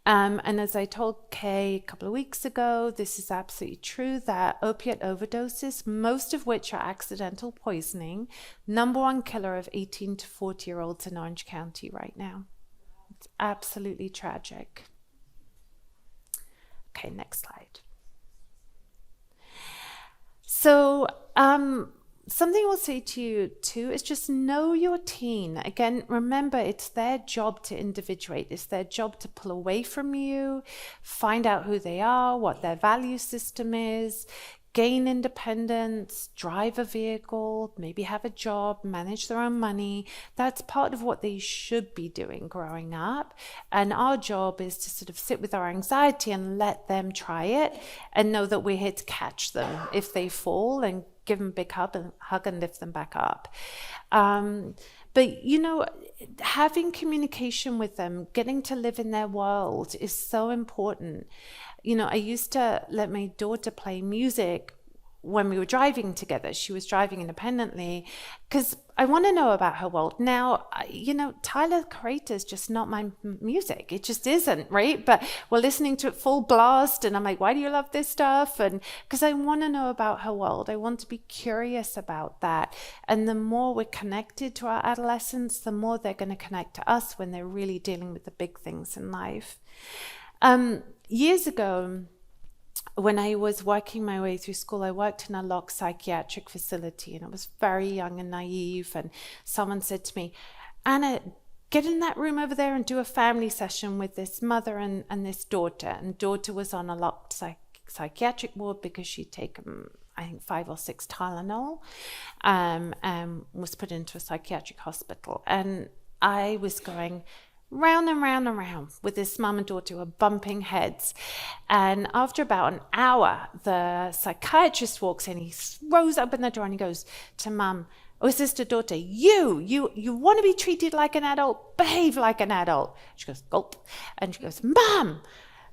And as I told Kay a couple of weeks ago, this is absolutely true, that opiate overdoses, most of which are accidental poisoning, #1 killer of 18 to 40-year-olds in Orange County right now. It's absolutely tragic. Okay, next slide. So something I'll say to you too is just know your teen. Again, remember, it's their job to individuate. It's their job to pull away from you, find out who they are, what their value system is, gain independence, drive a vehicle, maybe have a job, manage their own money. That's part of what they should be doing growing up. And our job is to sort of sit with our anxiety and let them try it and know that we're here to catch them if they fall and give them a big hug and lift them back up. But, you know, having communication with them, getting to live in their world is so important. You know, I used to let my daughter play music when we were driving together. She was driving independently because I want to know about her world. Now, you know, Tyler Creator is just not my music. It just isn't, right? But we're listening to it full blast and I'm like, why do you love this stuff? And because I want to know about her world. I want to be curious about that. And the more we're connected to our adolescents, the more they're going to connect to us when they're really dealing with the big things in life. Years ago, when I was working my way through school, I worked in a locked psychiatric facility and I was very young and naive. And someone said to me, Anna, get in that room over there and do a family session with this mother and this daughter. And daughter was on a locked psychiatric ward because she'd taken, I think, 5 or 6 Tylenol, and was put into a psychiatric hospital. And I was going round and round and round with this mum and daughter who were bumping heads. And after about an hour, the psychiatrist walks in, he throws open the door and he goes to mum, oh, sister, daughter, you want to be treated like an adult, behave like an adult. She goes, gulp. And she goes, Mum,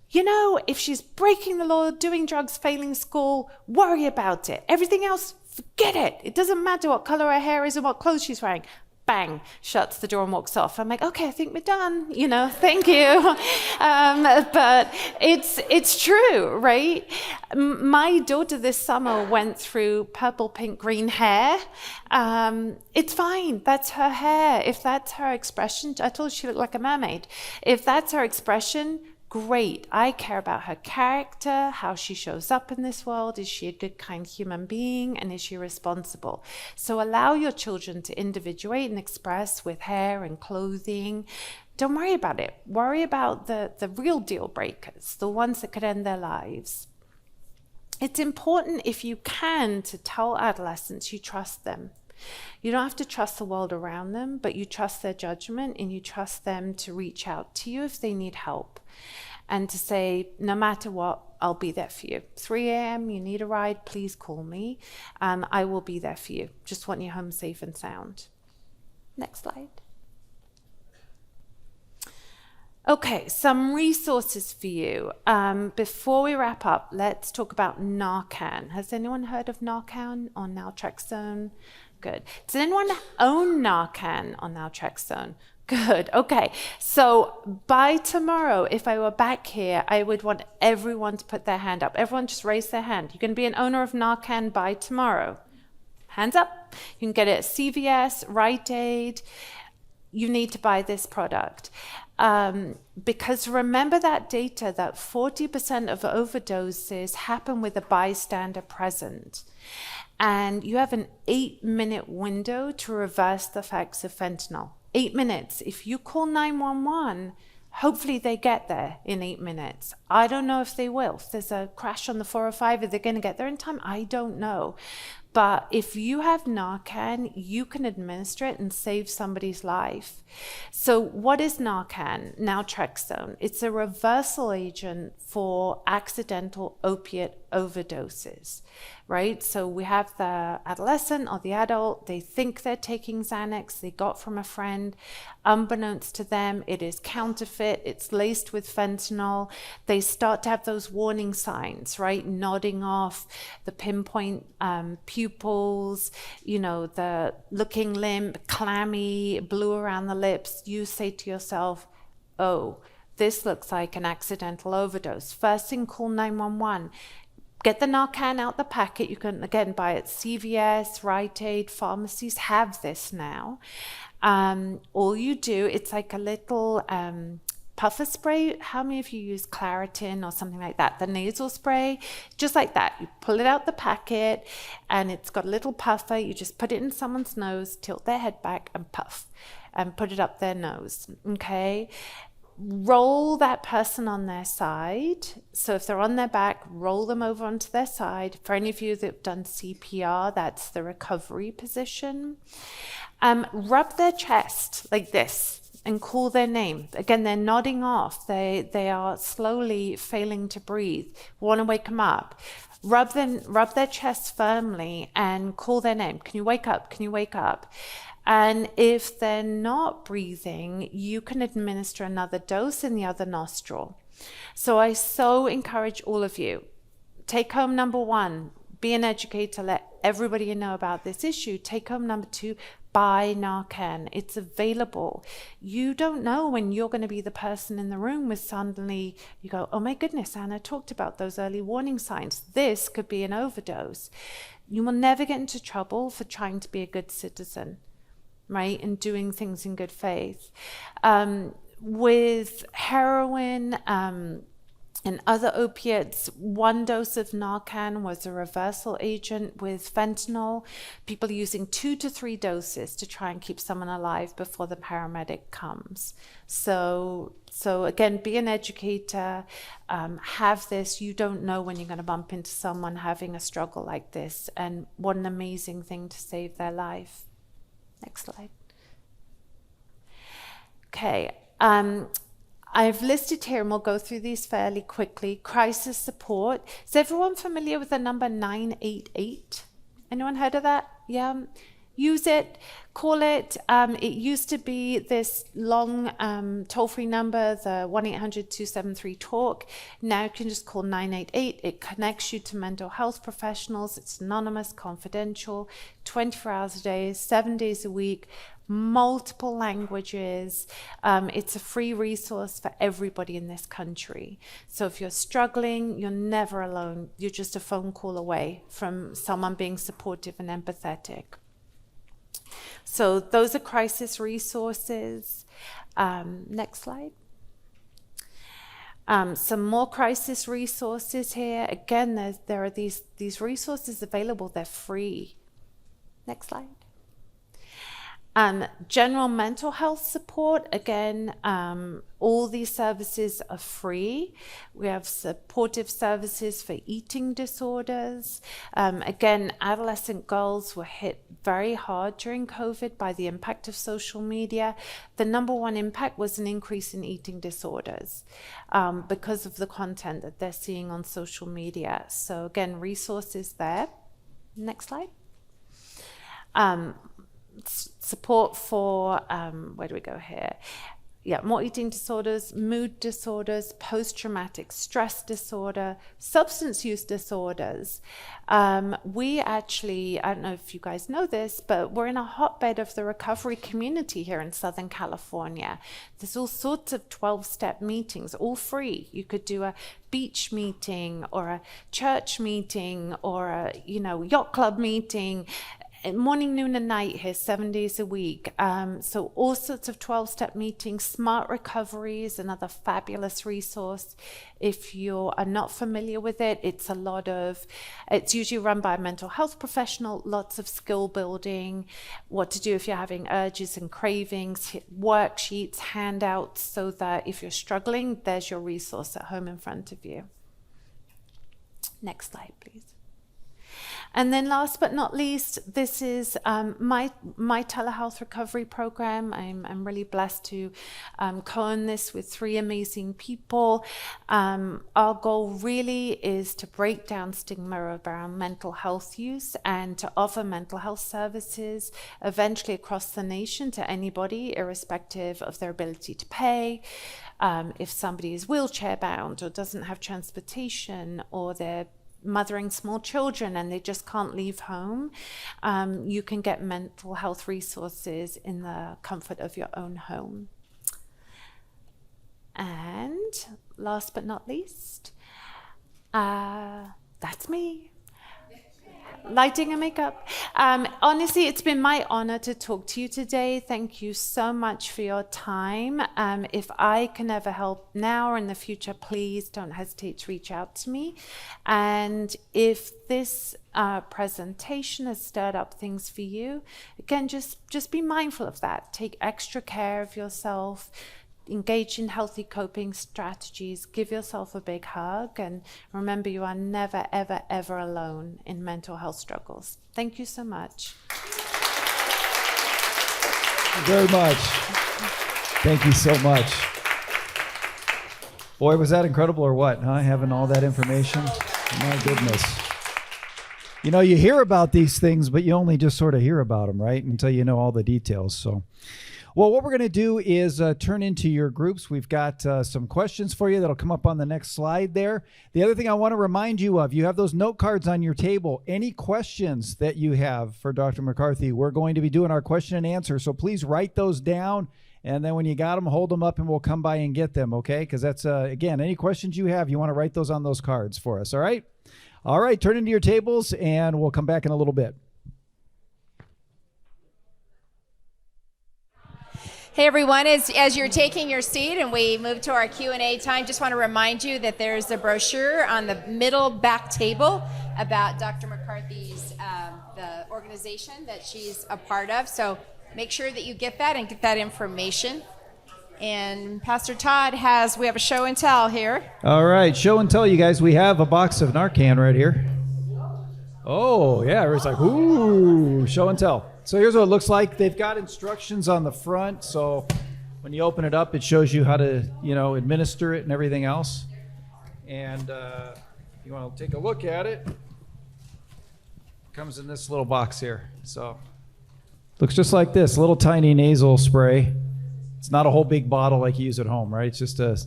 you know, if she's breaking the law, doing drugs, failing school, worry about it. Everything else, forget it. It doesn't matter what color her hair is or what clothes she's wearing. Bang, shuts the door and walks off. I'm like, okay, I think we're done, you know, thank you. But it's true, right? My daughter this summer went through purple, pink, green hair. It's fine, that's her hair. If that's her expression, I told her she looked like a mermaid. If that's her expression, great. I care about her character, how she shows up in this world. Is she a good, kind human being? And is she responsible? So allow your children to individuate and express with hair and clothing. Don't worry about it. Worry about the real deal breakers, the ones that could end their lives. It's important, if you can, to tell adolescents you trust them. You don't have to trust the world around them, but you trust their judgment and you trust them to reach out to you if they need help. And to say, no matter what, I'll be there for you. 3 a.m., you need a ride, please call me. I will be there for you. Just want you home safe and sound. Next slide. Okay, some resources for you. Before we wrap up, let's talk about Narcan. Has anyone heard of Narcan or naltrexone? Good. Does anyone own Narcan or naltrexone? Good. Okay. So by tomorrow, if I were back here, I would want everyone to put their hand up. Everyone just raise their hand. You can be an owner of Narcan by tomorrow. Hands up. You can get it at CVS, Rite Aid. You need to buy this product. Because remember that data that 40% of overdoses happen with a bystander present. And you have an 8-minute window to reverse the effects of fentanyl. 8 minutes. If you call 911, hopefully they get there in 8 minutes. I don't know if they will. If there's a crash on the 405, are they going to get there in time? I don't know. But if you have Narcan, you can administer it and save somebody's life. So what is Narcan? Naltrexone. It's a reversal agent for accidental opiate overdoses, right? So we have the adolescent or the adult, they think they're taking Xanax, they got from a friend. Unbeknownst to them, it is counterfeit, it's laced with fentanyl. They start to have those warning signs, right? Nodding off, the pinpoint pupils, you know, the looking limp, clammy, blue around the lips. You say to yourself, oh, this looks like an accidental overdose. First thing, call 911. Get the Narcan out the packet. You can, again, buy it at CVS, Rite Aid, pharmacies have this now. All you do, it's like a little puffer spray. How many of you use Claritin or something like that? The nasal spray, just like that. You pull it out the packet and it's got a little puffer. You just put it in someone's nose, tilt their head back and puff and put it up their nose, okay? Roll that person on their side. So if they're on their back, roll them over onto their side. For any of you that have done CPR, that's the recovery position. Rub their chest like this and call their name. Again, they're nodding off. They are slowly failing to breathe. Want to wake them up. Rub their chest firmly and call their name. Can you wake up? Can you wake up? And if they're not breathing, you can administer another dose in the other nostril. So I so encourage all of you, take home number 1, be an educator, let everybody know about this issue. Take home number 2, buy Narcan. It's available. You don't know when you're going to be the person in the room with suddenly you go, oh my goodness, Anna talked about those early warning signs. This could be an overdose. You will never get into trouble for trying to be a good citizen, right? And doing things in good faith. With heroin, and other opiates, 1 dose of Narcan was a reversal agent. With fentanyl, people are using 2 to 3 doses to try and keep someone alive before the paramedic comes. So again, be an educator, have this. You don't know when you're going to bump into someone having a struggle like this, and what an amazing thing to save their life. Next slide. Okay. I've listed here, and we'll go through these fairly quickly. Crisis support. Is everyone familiar with the number 988? Anyone heard of that? Yeah. Use it, call it. It used to be this long toll-free number, the 1-800-273-TALK. Now you can just call 988. It connects you to mental health professionals. It's anonymous, confidential, 24 hours a day, 7 days a week, multiple languages. It's a free resource for everybody in this country. So if you're struggling, you're never alone. You're just a phone call away from someone being supportive and empathetic. So those are crisis resources. Next slide. Some more crisis resources here. Again, there are these resources available. They're free. Next slide. General mental health support, again, all these services are free. We have supportive services for eating disorders. Again, adolescent girls were hit very hard during COVID by the impact of social media. The number 1 impact was an increase in eating disorders because of the content that they're seeing on social media. So again, resources there. Next slide. Support for, where do we go here? Yeah, more eating disorders, mood disorders, post-traumatic stress disorder, substance use disorders. We actually, I don't know if you guys know this, but we're in a hotbed of the recovery community here in Southern California. There's all sorts of 12-step meetings, all free. You could do a beach meeting or a church meeting or a, yacht club meeting. Morning, noon, and night here, 7 days a week. So all sorts of 12-step meetings. Smart Recovery is another fabulous resource. If you are not familiar with it, it's usually run by a mental health professional, lots of skill building, what to do if you're having urges and cravings, worksheets, handouts, so that if you're struggling, there's your resource at home in front of you. Next slide, please. And then last but not least, this is my telehealth recovery program. I'm really blessed to co-own this with 3 amazing people. Our goal really is to break down stigma around mental health use and to offer mental health services eventually across the nation to anybody, irrespective of their ability to pay. If somebody is wheelchair bound or doesn't have transportation, or they're mothering small children and they just can't leave home, you can get mental health resources in the comfort of your own home. And last but not least, that's me. Lighting and makeup. Honestly, it's been my honor to talk to you today. Thank you so much for your time. If I can ever help now or in the future, please don't hesitate to reach out to me. And if this presentation has stirred up things for you, again, just be mindful of that. Take extra care of yourself. Engage in healthy coping strategies, give yourself a big hug, and remember you are never, ever, ever alone in mental health struggles. Thank you so much. Very much. Thank you so much. Boy, was that incredible or what, huh? Having all that information. My goodness. You know, you hear about these things, but you only just sort of hear about them, right? Until you know all the details. So, well, what we're going to do is turn into your groups. We've got some questions for you that'll come up on the next slide there. The other thing I want to remind you of, you have those note cards on your table. Any questions that you have for Dr. McCarthy, we're going to be doing our question and answer. So please write those down. And then when you got them, hold them up and we'll come by and get them, okay? Because that's, again, any questions you have, you want to write those on those cards for us, all right? All right, turn into your tables and we'll come back in a little bit. Hey everyone, as you're taking your seat and we move to our Q&A time, just want to remind you that there's a brochure on the middle back table about Dr. McCarthy's, the organization that she's a part of. So make sure that you get that and get that information. And Pastor Todd we have a show and tell here. All right, show and tell, you guys. We have a box of Narcan right here. Oh, yeah, everybody's like, ooh, show and tell. So here's what it looks like. They've got instructions on the front, so when you open it up, it shows you how to, administer it and everything else. And you want to take a look at it. It comes in this little box here. So looks just like this, little tiny nasal spray. It's not a whole big bottle like you use at home, right? It's just a,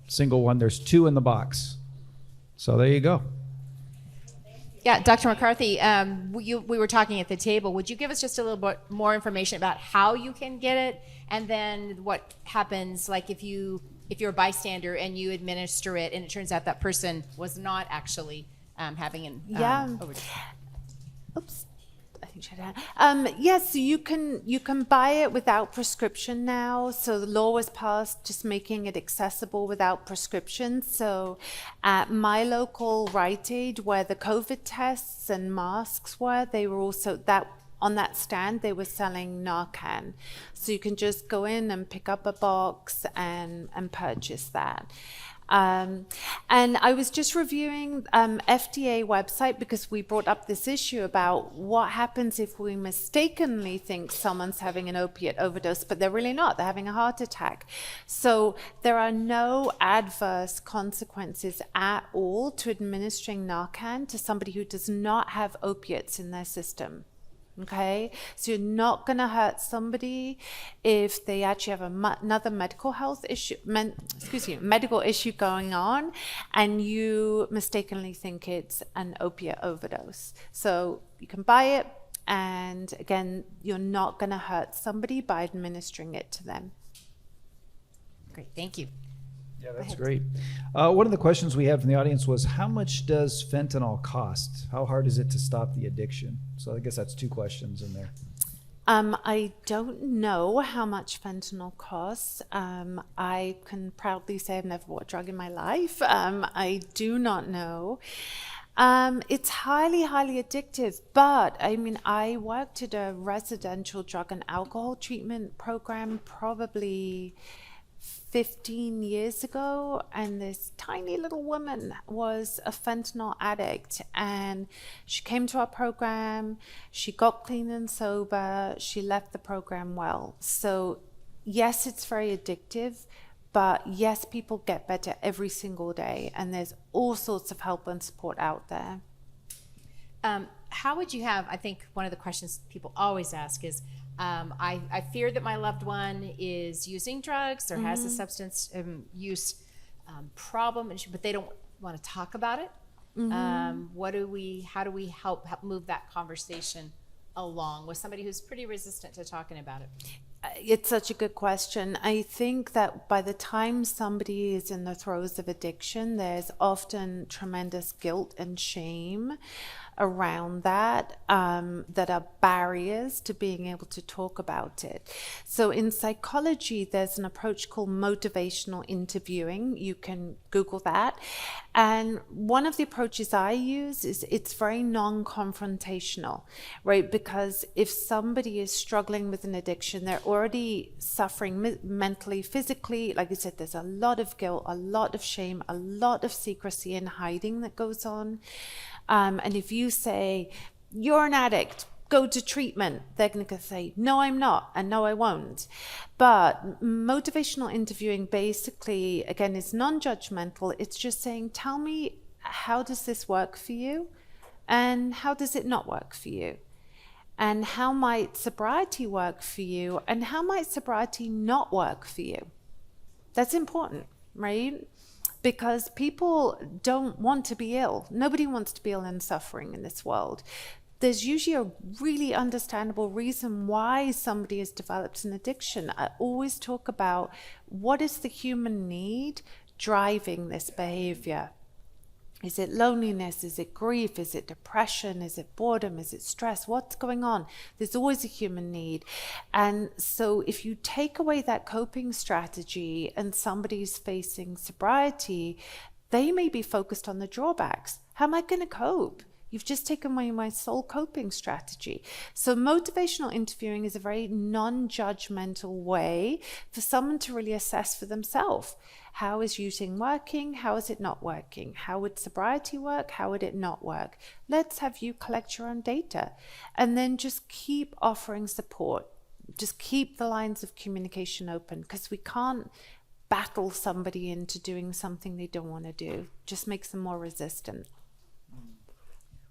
single one. There's 2 in the box. So there you go. Yeah, Dr. McCarthy, we were talking at the table. Would you give us just a little bit more information about how you can get it, and then what happens, like if you're a bystander and you administer it, and it turns out that person was not actually having an overdose? Oops. Yes, so you can buy it without prescription now. So the law was passed just making it accessible without prescription. So at my local Rite Aid, where the COVID tests and masks were, they were also on that stand, they were selling Narcan. So you can just go in and pick up a box and purchase that. And I was just reviewing FDA website because we brought up this issue about what happens if we mistakenly think someone's having an opiate overdose, but they're really not. They're having a heart attack. So there are no adverse consequences at all to administering Narcan to somebody who does not have opiates in their system. Okay, so you're not going to hurt somebody if they actually have another medical health issue, medical issue going on, and you mistakenly think it's an opiate overdose. So you can buy it, and again, you're not going to hurt somebody by administering it to them. Great, thank you. Yeah, that's great. One of the questions we had from the audience was, how much does fentanyl cost? How hard is it to stop the addiction? So I guess that's 2 questions in there. I don't know how much fentanyl costs. I can proudly say I've never bought a drug in my life. I do not know. It's highly, highly addictive, but I worked at a residential drug and alcohol treatment program probably 15 years ago, and this tiny little woman was a fentanyl addict, and she came to our program, she got clean and sober, she left the program well. So yes, it's very addictive, but yes, people get better every single day, and there's all sorts of help and support out there. How would you have, I think one of the questions people always ask is, I fear that my loved one is using drugs or has a substance use problem, but they don't want to talk about it. How do we help move that conversation along with somebody who's pretty resistant to talking about it? It's such a good question. I think that by the time somebody is in the throes of addiction, there's often tremendous guilt and shame around that that are barriers to being able to talk about it. So in psychology, there's an approach called motivational interviewing. You can Google that. And one of the approaches I use is it's very non-confrontational, right? Because if somebody is struggling with an addiction, they're already suffering mentally, physically. Like I said, there's a lot of guilt, a lot of shame, a lot of secrecy and hiding that goes on. And if you say, you're an addict, go to treatment, they're going to say, no, I'm not, and no, I won't. But motivational interviewing basically, again, is non-judgmental. It's just saying, tell me, how does this work for you? And how does it not work for you? And how might sobriety work for you? And how might sobriety not work for you? That's important, right? Because people don't want to be ill. Nobody wants to be ill and suffering in this world. There's usually a really understandable reason why somebody has developed an addiction. I always talk about what is the human need driving this behavior. Is it loneliness? Is it grief? Is it depression? Is it boredom? Is it stress? What's going on? There's always a human need. And so if you take away that coping strategy and somebody's facing sobriety, they may be focused on the drawbacks. How am I going to cope? You've just taken away my sole coping strategy. So motivational interviewing is a very non-judgmental way for someone to really assess for themselves. How is using working? How is it not working? How would sobriety work? How would it not work? Let's have you collect your own data and then just keep offering support. Just keep the lines of communication open, because we can't battle somebody into doing something they don't want to do. Just makes them more resistant.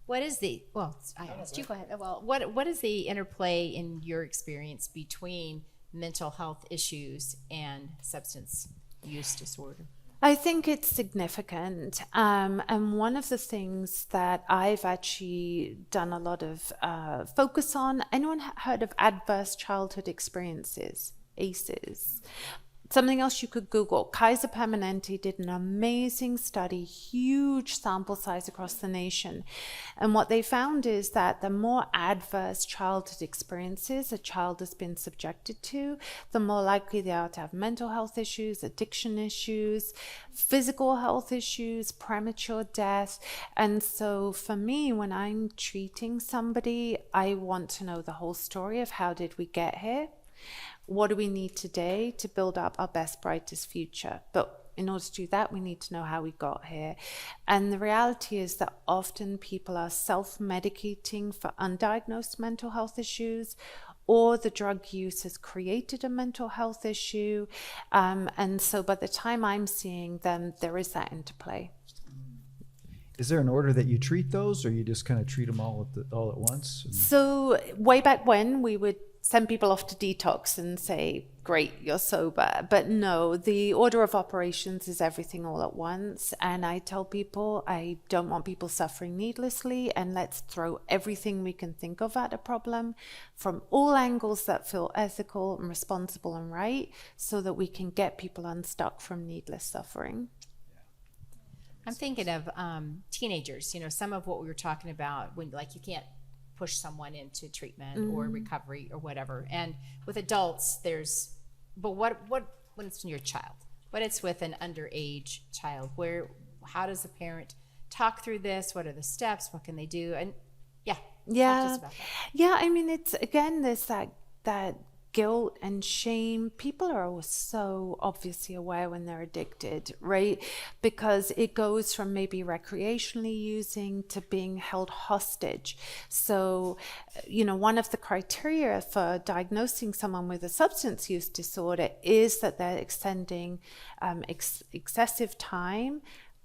What is the, well, I asked you, go ahead. Well, what is the interplay in your experience between mental health issues and substance use disorder? I think it's significant. And one of the things that I've actually done a lot of focus on, anyone heard of adverse childhood experiences, ACEs? Something else you could Google. Kaiser Permanente did an amazing study, huge sample size across the nation. And what they found is that the more adverse childhood experiences a child has been subjected to, the more likely they are to have mental health issues, addiction issues, physical health issues, premature death. And so for me, when I'm treating somebody, I want to know the whole story of how did we get here? What do we need today to build up our best, brightest future? But in order to do that, we need to know how we got here. And the reality is that often people are self-medicating for undiagnosed mental health issues, or the drug use has created a mental health issue. And so by the time I'm seeing them, there is that interplay. Is there an order that you treat those, or you just kind of treat them all at once? So way back when, we would send people off to detox and say, great, you're sober. But no, the order of operations is everything all at once. And I tell people, I don't want people suffering needlessly, and let's throw everything we can think of at a problem from all angles that feel ethical and responsible and right, so that we can get people unstuck from needless suffering. I'm thinking of teenagers, some of what we were talking about when, like, you can't push someone into treatment or recovery or whatever. And with adults, but what when it's your child? What it's with an underage child? How does a parent talk through this? What are the steps? What can they do? And talk to us about that. Yeah. I mean, it's again, there's that guilt and shame. People are always so obviously aware when they're addicted, right? Because it goes from maybe recreationally using to being held hostage. So, one of the criteria for diagnosing someone with a substance use disorder is that they're extending excessive time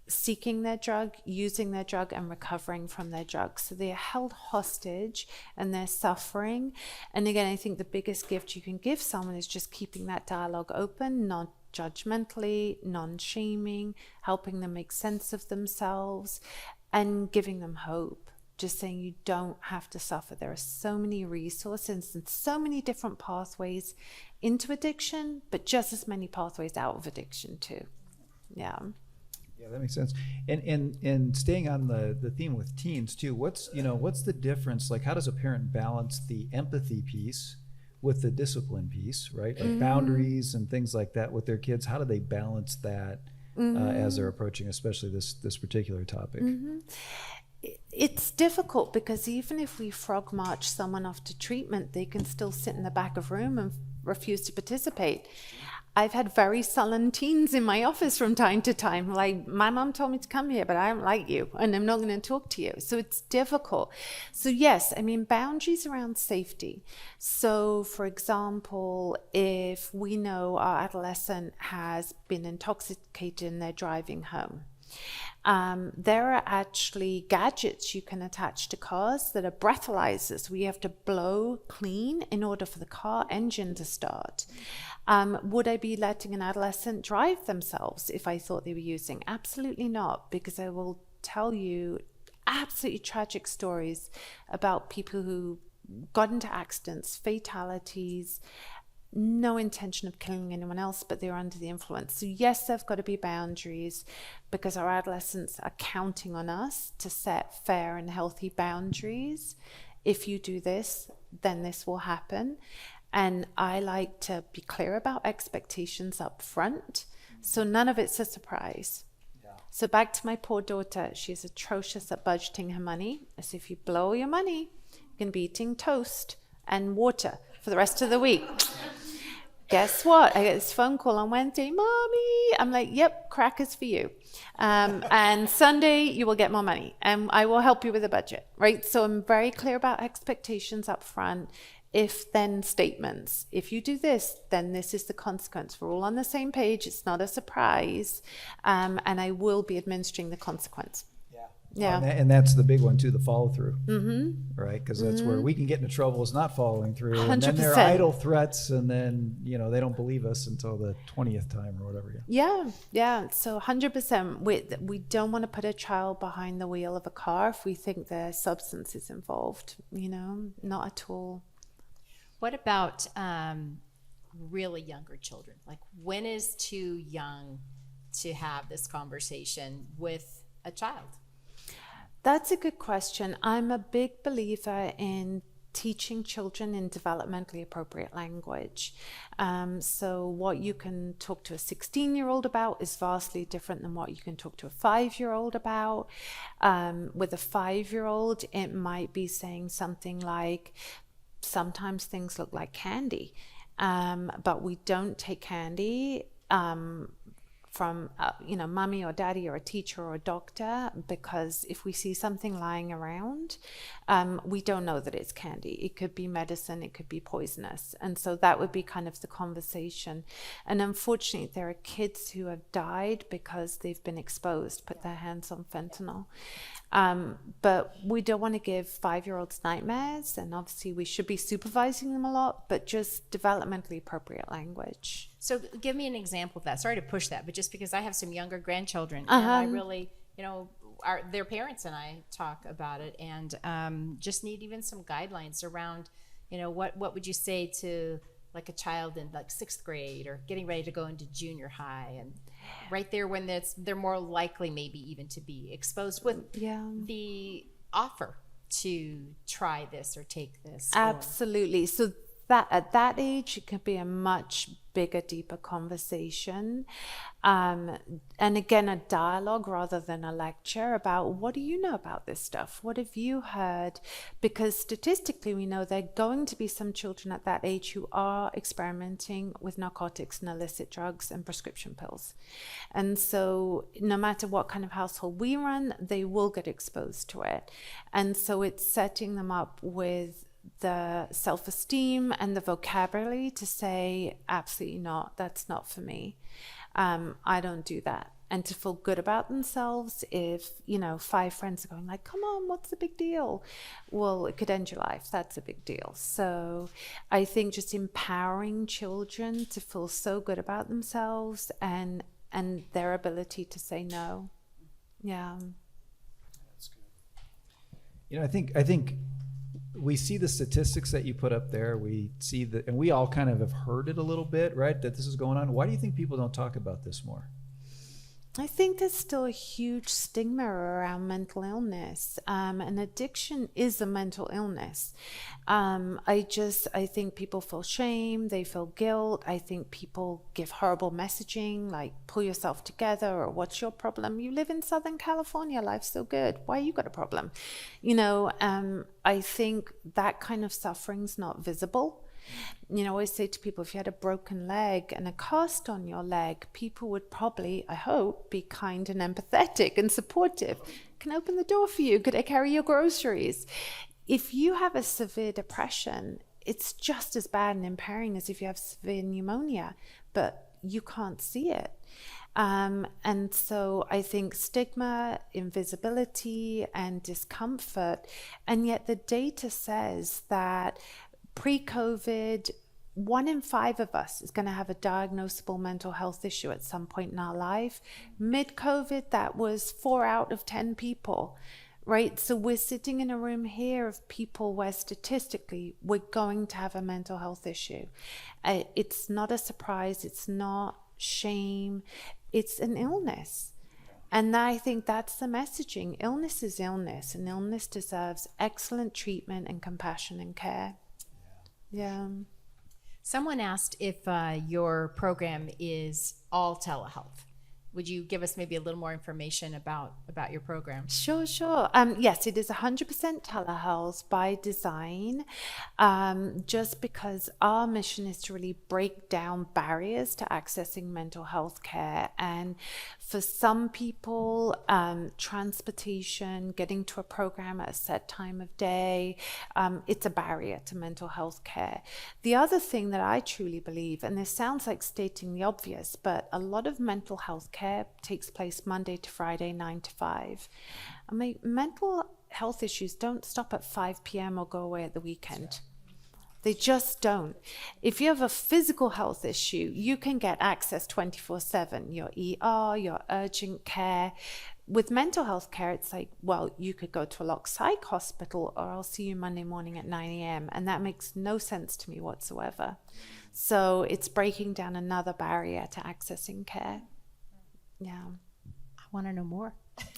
seeking their drug, using their drug, and recovering from their drug. So they're held hostage and they're suffering. And again, I think the biggest gift you can give someone is just keeping that dialogue open, not judgmentally, non-shaming, helping them make sense of themselves, and giving them hope. Just saying you don't have to suffer. There are so many resources and so many different pathways into addiction, but just as many pathways out of addiction too. Yeah. Yeah, that makes sense. And staying on the theme with teens too, what's the difference? Like, how does a parent balance the empathy piece with the discipline piece, right? Like boundaries and things like that with their kids. How do they balance that as they're approaching, especially this particular topic? It's difficult because even if we frog march someone off to treatment, they can still sit in the back of room and refuse to participate. I've had very sullen teens in my office from time to time. Like, my mom told me to come here, but I don't like you, and I'm not going to talk to you. So it's difficult. So yes, I mean, boundaries around safety. So for example, if we know our adolescent has been intoxicated and they're driving home, there are actually gadgets you can attach to cars that are breathalyzers. We have to blow clean in order for the car engine to start. Would I be letting an adolescent drive themselves if I thought they were using? Absolutely not, because I will tell you absolutely tragic stories about people who got into accidents, fatalities, no intention of killing anyone else, but they're under the influence. So yes, there've got to be boundaries because our adolescents are counting on us to set fair and healthy boundaries. If you do this, then this will happen. And I like to be clear about expectations up front, so none of it's a surprise. So back to my poor daughter, she's atrocious at budgeting her money. As if you blow your money, you can be eating toast and water for the rest of the week. Guess what? I get this phone call on Wednesday, Mommy. I'm like, yep, crackers for you. And Sunday, you will get more money and I will help you with the budget, right? So I'm very clear about expectations up front. If then statements. If you do this, then this is the consequence. We're all on the same page. It's not a surprise. And I will be administering the consequence. Yeah. And that's the big one too, the follow through, right? Because that's where we can get into trouble is not following through. 100%. And then they're idle threats, and then they don't believe us until the 20th time or whatever. Yeah. So 100%. We don't want to put a child behind the wheel of a car if we think there's substance is involved. Not at all. What about really younger children? Like, when is too young to have this conversation with a child? That's a good question. I'm a big believer in teaching children in developmentally appropriate language. So what you can talk to a 16-year-old about is vastly different than what you can talk to a 5-year-old about. With a 5-year-old, it might be saying something like, sometimes things look like candy, but we don't take candy from mommy or daddy or a teacher or a doctor, because if we see something lying around, we don't know that it's candy. It could be medicine, it could be poisonous. And so that would be kind of the conversation. And unfortunately, there are kids who have died because they've been exposed, put their hands on fentanyl. But we don't want to give 5-year-olds nightmares, and obviously we should be supervising them a lot, but just developmentally appropriate language. So give me an example of that. Sorry to push that, but just because I have some younger grandchildren, and I really, their parents and I talk about it, and just need even some guidelines around, what would you say to like a child in like 6th grade or getting ready to go into junior high, and right there when they're more likely maybe even to be exposed with the offer to try this or take this. Absolutely. So that at that age, it could be a much bigger, deeper conversation. And again, a dialogue rather than a lecture about, what do you know about this stuff? What have you heard? Because statistically, we know there are going to be some children at that age who are experimenting with narcotics and illicit drugs and prescription pills. And so no matter what kind of household we run, they will get exposed to it. And so it's setting them up with the self-esteem and the vocabulary to say, absolutely not, that's not for me. I don't do that. And to feel good about themselves if, 5 friends are going like, come on, what's the big deal? Well, it could end your life. That's a big deal. So I think just empowering children to feel so good about themselves and their ability to say no. Yeah. That's good. I think we see the statistics that you put up there. We see that, and we all kind of have heard it a little bit, right? That this is going on. Why do you think people don't talk about this more? I think there's still a huge stigma around mental illness, and addiction is a mental illness. I think people feel shame, they feel guilt. I think people give horrible messaging like pull yourself together or what's your problem? You live in Southern California, life's so good. Why you got a problem? I think that kind of suffering's not visible. I always say to people, if you had a broken leg and a cast on your leg, people would probably, I hope, be kind and empathetic and supportive. Can I open the door for you? Could I carry your groceries? If you have a severe depression, it's just as bad and impairing as if you have severe pneumonia, but you can't see it. And so I think stigma, invisibility, and discomfort, and yet the data says that pre-COVID, 1 in 5 of us is going to have a diagnosable mental health issue at some point in our life. Mid-COVID, that was 4 out of 10 people, right? So we're sitting in a room here of people where statistically we're going to have a mental health issue. It's not a surprise. It's not shame. It's an illness. And I think that's the messaging. Illness is illness, and illness deserves excellent treatment and compassion and care. Yeah. Someone asked if your program is all telehealth. Would you give us maybe a little more information about your program? Sure. Yes, it is 100% telehealth by design, just because our mission is to really break down barriers to accessing mental health care. And for some people, transportation, getting to a program at a set time of day, it's a barrier to mental health care. The other thing that I truly believe, and this sounds like stating the obvious, but a lot of mental health care takes place Monday to Friday, 9 to 5. I mean, mental health issues don't stop at 5 p.m. or go away at the weekend. They just don't. If you have a physical health issue, you can get access 24/7, your ER, your urgent care. With mental health care, it's like, well, you could go to a locked psych hospital or I'll see you Monday morning at 9 a.m. And that makes no sense to me whatsoever. So it's breaking down another barrier to accessing care. Yeah. I want to know more.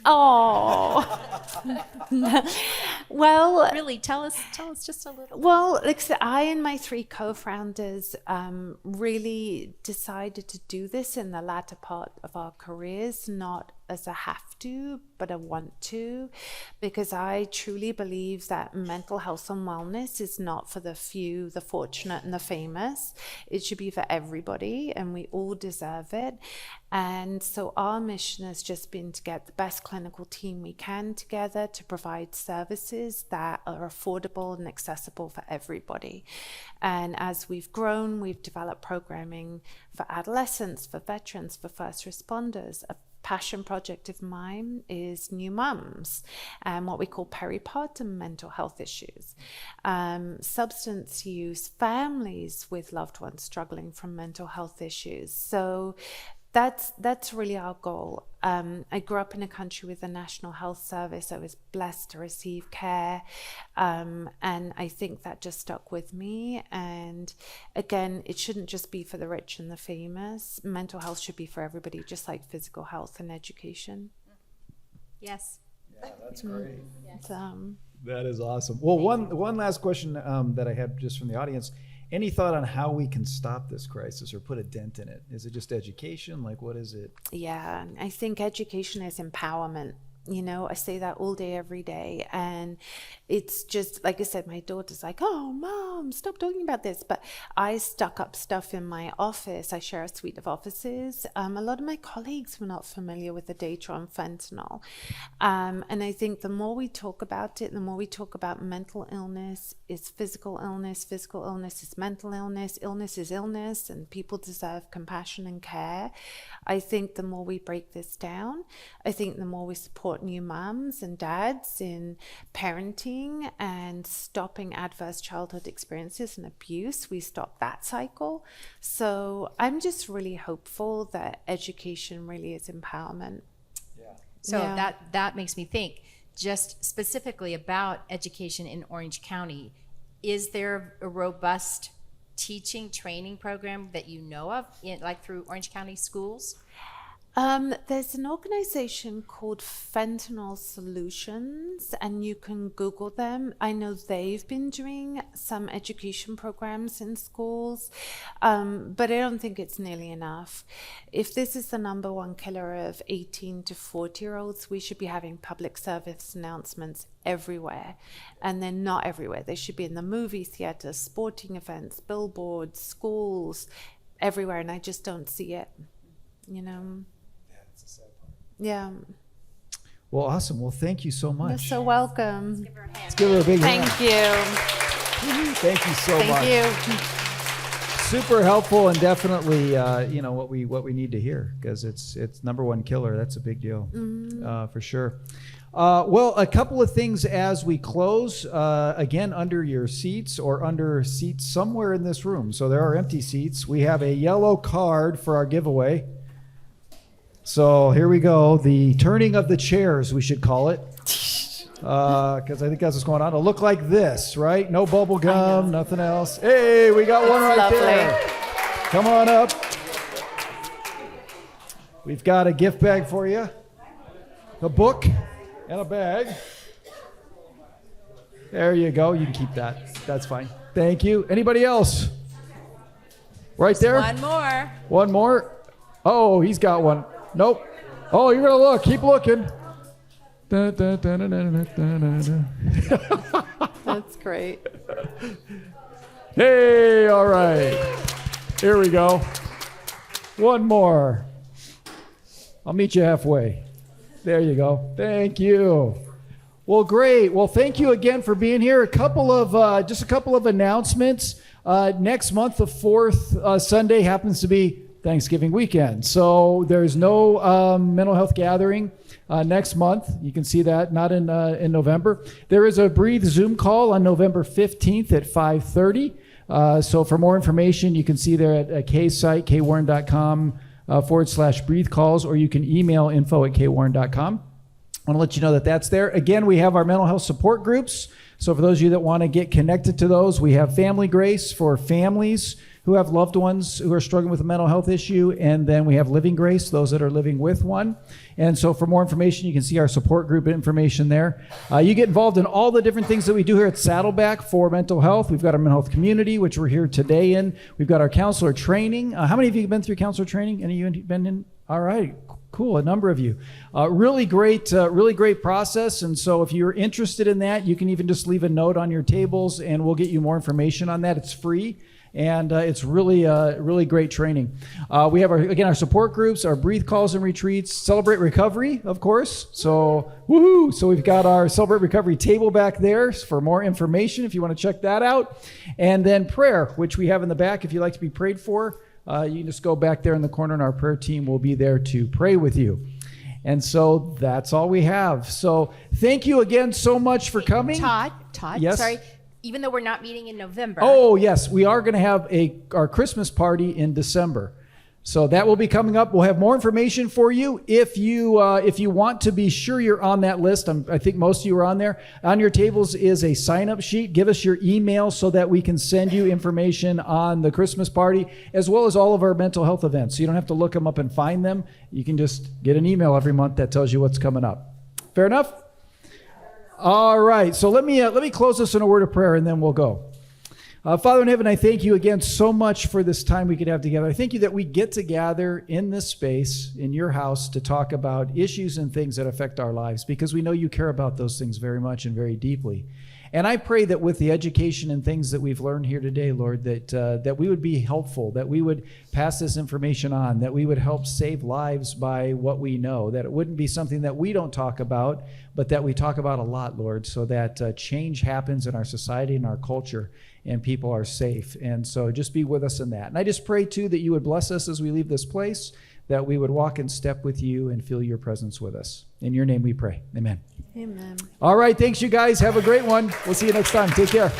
Oh. Well, Really, tell us just a little. well, like I said, I and my 3 co-founders really decided to do this in the latter part of our careers, not as a have to, but a want to, because I truly believe that mental health and wellness is not for the few, the fortunate and the famous. It should be for everybody, and we all deserve it. And so our mission has just been to get the best clinical team we can together to provide services that are affordable and accessible for everybody. And as we've grown, we've developed programming for adolescents, for veterans, for first responders. A passion project of mine is new mums and what we call peripartum mental health issues, substance use, families with loved ones struggling from mental health issues. So that's really our goal. I grew up in a country with a national health service. I was blessed to receive care, and I think that just stuck with me. And again, it shouldn't just be for the rich and the famous. Mental health should be for everybody, just like physical health and education. Yes. Yeah, that's great. Yes. That is awesome. Well, one last question that I had just from the audience. Any thought on how we can stop this crisis or put a dent in it? Is it just education? Like, what is it? Yeah, I think education is empowerment. I say that all day, every day. And it's just, like I said, my daughter's like, oh, Mom, stop talking about this. But I stuck up stuff in my office. I share a suite of offices. A lot of my colleagues were not familiar with the data on fentanyl. And I think the more we talk about it, the more we talk about mental illness is physical illness is mental illness is illness, and people deserve compassion and care. I think the more we break this down, I think the more we support new moms and dads in parenting and stopping adverse childhood experiences and abuse, we stop that cycle. So I'm just really hopeful that education really is empowerment. So Yeah. that makes me think just specifically about education in Orange County. Is there a robust teaching training program that you know of, like through Orange County schools? There's an organization called Fentanyl Solutions, and you can Google them. I know they've been doing some education programs in schools, but I don't think it's nearly enough. If this is the number one killer of 18 to 40-year-olds, we should be having public service announcements everywhere. And they're not everywhere. They should be in the movie theaters, sporting events, billboards, schools, everywhere, and I just don't see it, you know. Yeah. Well, awesome. Well, thank you so much. You're so welcome. Let's give her a big hand. Thank you. Thank you so much. Thank you. Super helpful, and definitely, what we need to hear, because it's number one killer. That's a big deal, for sure. Well, a couple of things as we close. Again, under your seats or under seats somewhere in this room. So there are empty seats. We have a yellow card for our giveaway. So here we go. The turning of the chairs, we should call it. Because I think that's what's going on. It'll look like this, right? No bubble gum, nothing else. Hey, we got one right there. Come on up. We've got a gift bag for you. A book and a bag. There you go. You can keep that. That's fine. Thank you. Anybody else? Right there? One more. One more. Oh, he's got one. Nope. Oh, you're going to look. Keep looking. That's great. Hey, all right. Here we go. One more. I'll meet you halfway. There you go. Thank you. Well, great. Well, thank you again for being here. Just a couple of announcements. Next month, the fourth Sunday happens to be Thanksgiving weekend. So there's no mental health gathering next month. You can see that, not in November. There is a Breathe Zoom call on November 15th at 5:30. So for more information, you can see there at Kay's site, kwarren.com /breathe calls, or you can email info@kwarren.com. I want to let you know that that's there. Again, we have our mental health support groups. So for those of you that want to get connected to those, we have Family Grace for families who have loved ones who are struggling with a mental health issue. And then we have Living Grace, those that are living with one. And so for more information, you can see our support group information there. You get involved in all the different things that we do here at Saddleback for mental health. We've got our mental health community, which we're here today in. We've got our counselor training. How many of you have been through counselor training? Any of you been in? All right. Cool, a number of you. Really great process. And so if you're interested in that, you can even just leave a note on your tables and we'll get you more information on that. It's free. And it's really great training. We have our support groups, our breathe calls and retreats, Celebrate Recovery, of course. So woohoo! So we've got our Celebrate Recovery table back there for more information if you want to check that out. And then prayer, which we have in the back if you'd like to be prayed for. You can just go back there in the corner and our prayer team will be there to pray with you. And so that's all we have. So thank you again so much for coming. Todd, yes? Sorry. Even though we're not meeting in November. Oh, yes. We are going to have our Christmas party in December. So that will be coming up. We'll have more information for you. If you want to be sure you're on that list, I think most of you are on there. On your tables is a sign-up sheet. Give us your email so that we can send you information on the Christmas party, as well as all of our mental health events. So you don't have to look them up and find them. You can just get an email every month that tells you what's coming up. Fair enough? All right, so let me close this in a word of prayer and then we'll go. Father in heaven, I thank you again so much for this time we could have together. I thank you that we get to gather in this space, in your house, to talk about issues and things that affect our lives, because we know you care about those things very much and very deeply. And I pray that with the education and things that we've learned here today, Lord, that we would be helpful, that we would pass this information on, that we would help save lives by what we know, that it wouldn't be something that we don't talk about, but that we talk about a lot, Lord, so that change happens in our society and our culture and people are safe. And so just be with us in that. And I just pray, too, that you would bless us as we leave this place, that we would walk in step with you and feel your presence with us. In your name we pray. Amen. Amen. All right. Thanks, you guys. Have a great one. We'll see you next time. Take care.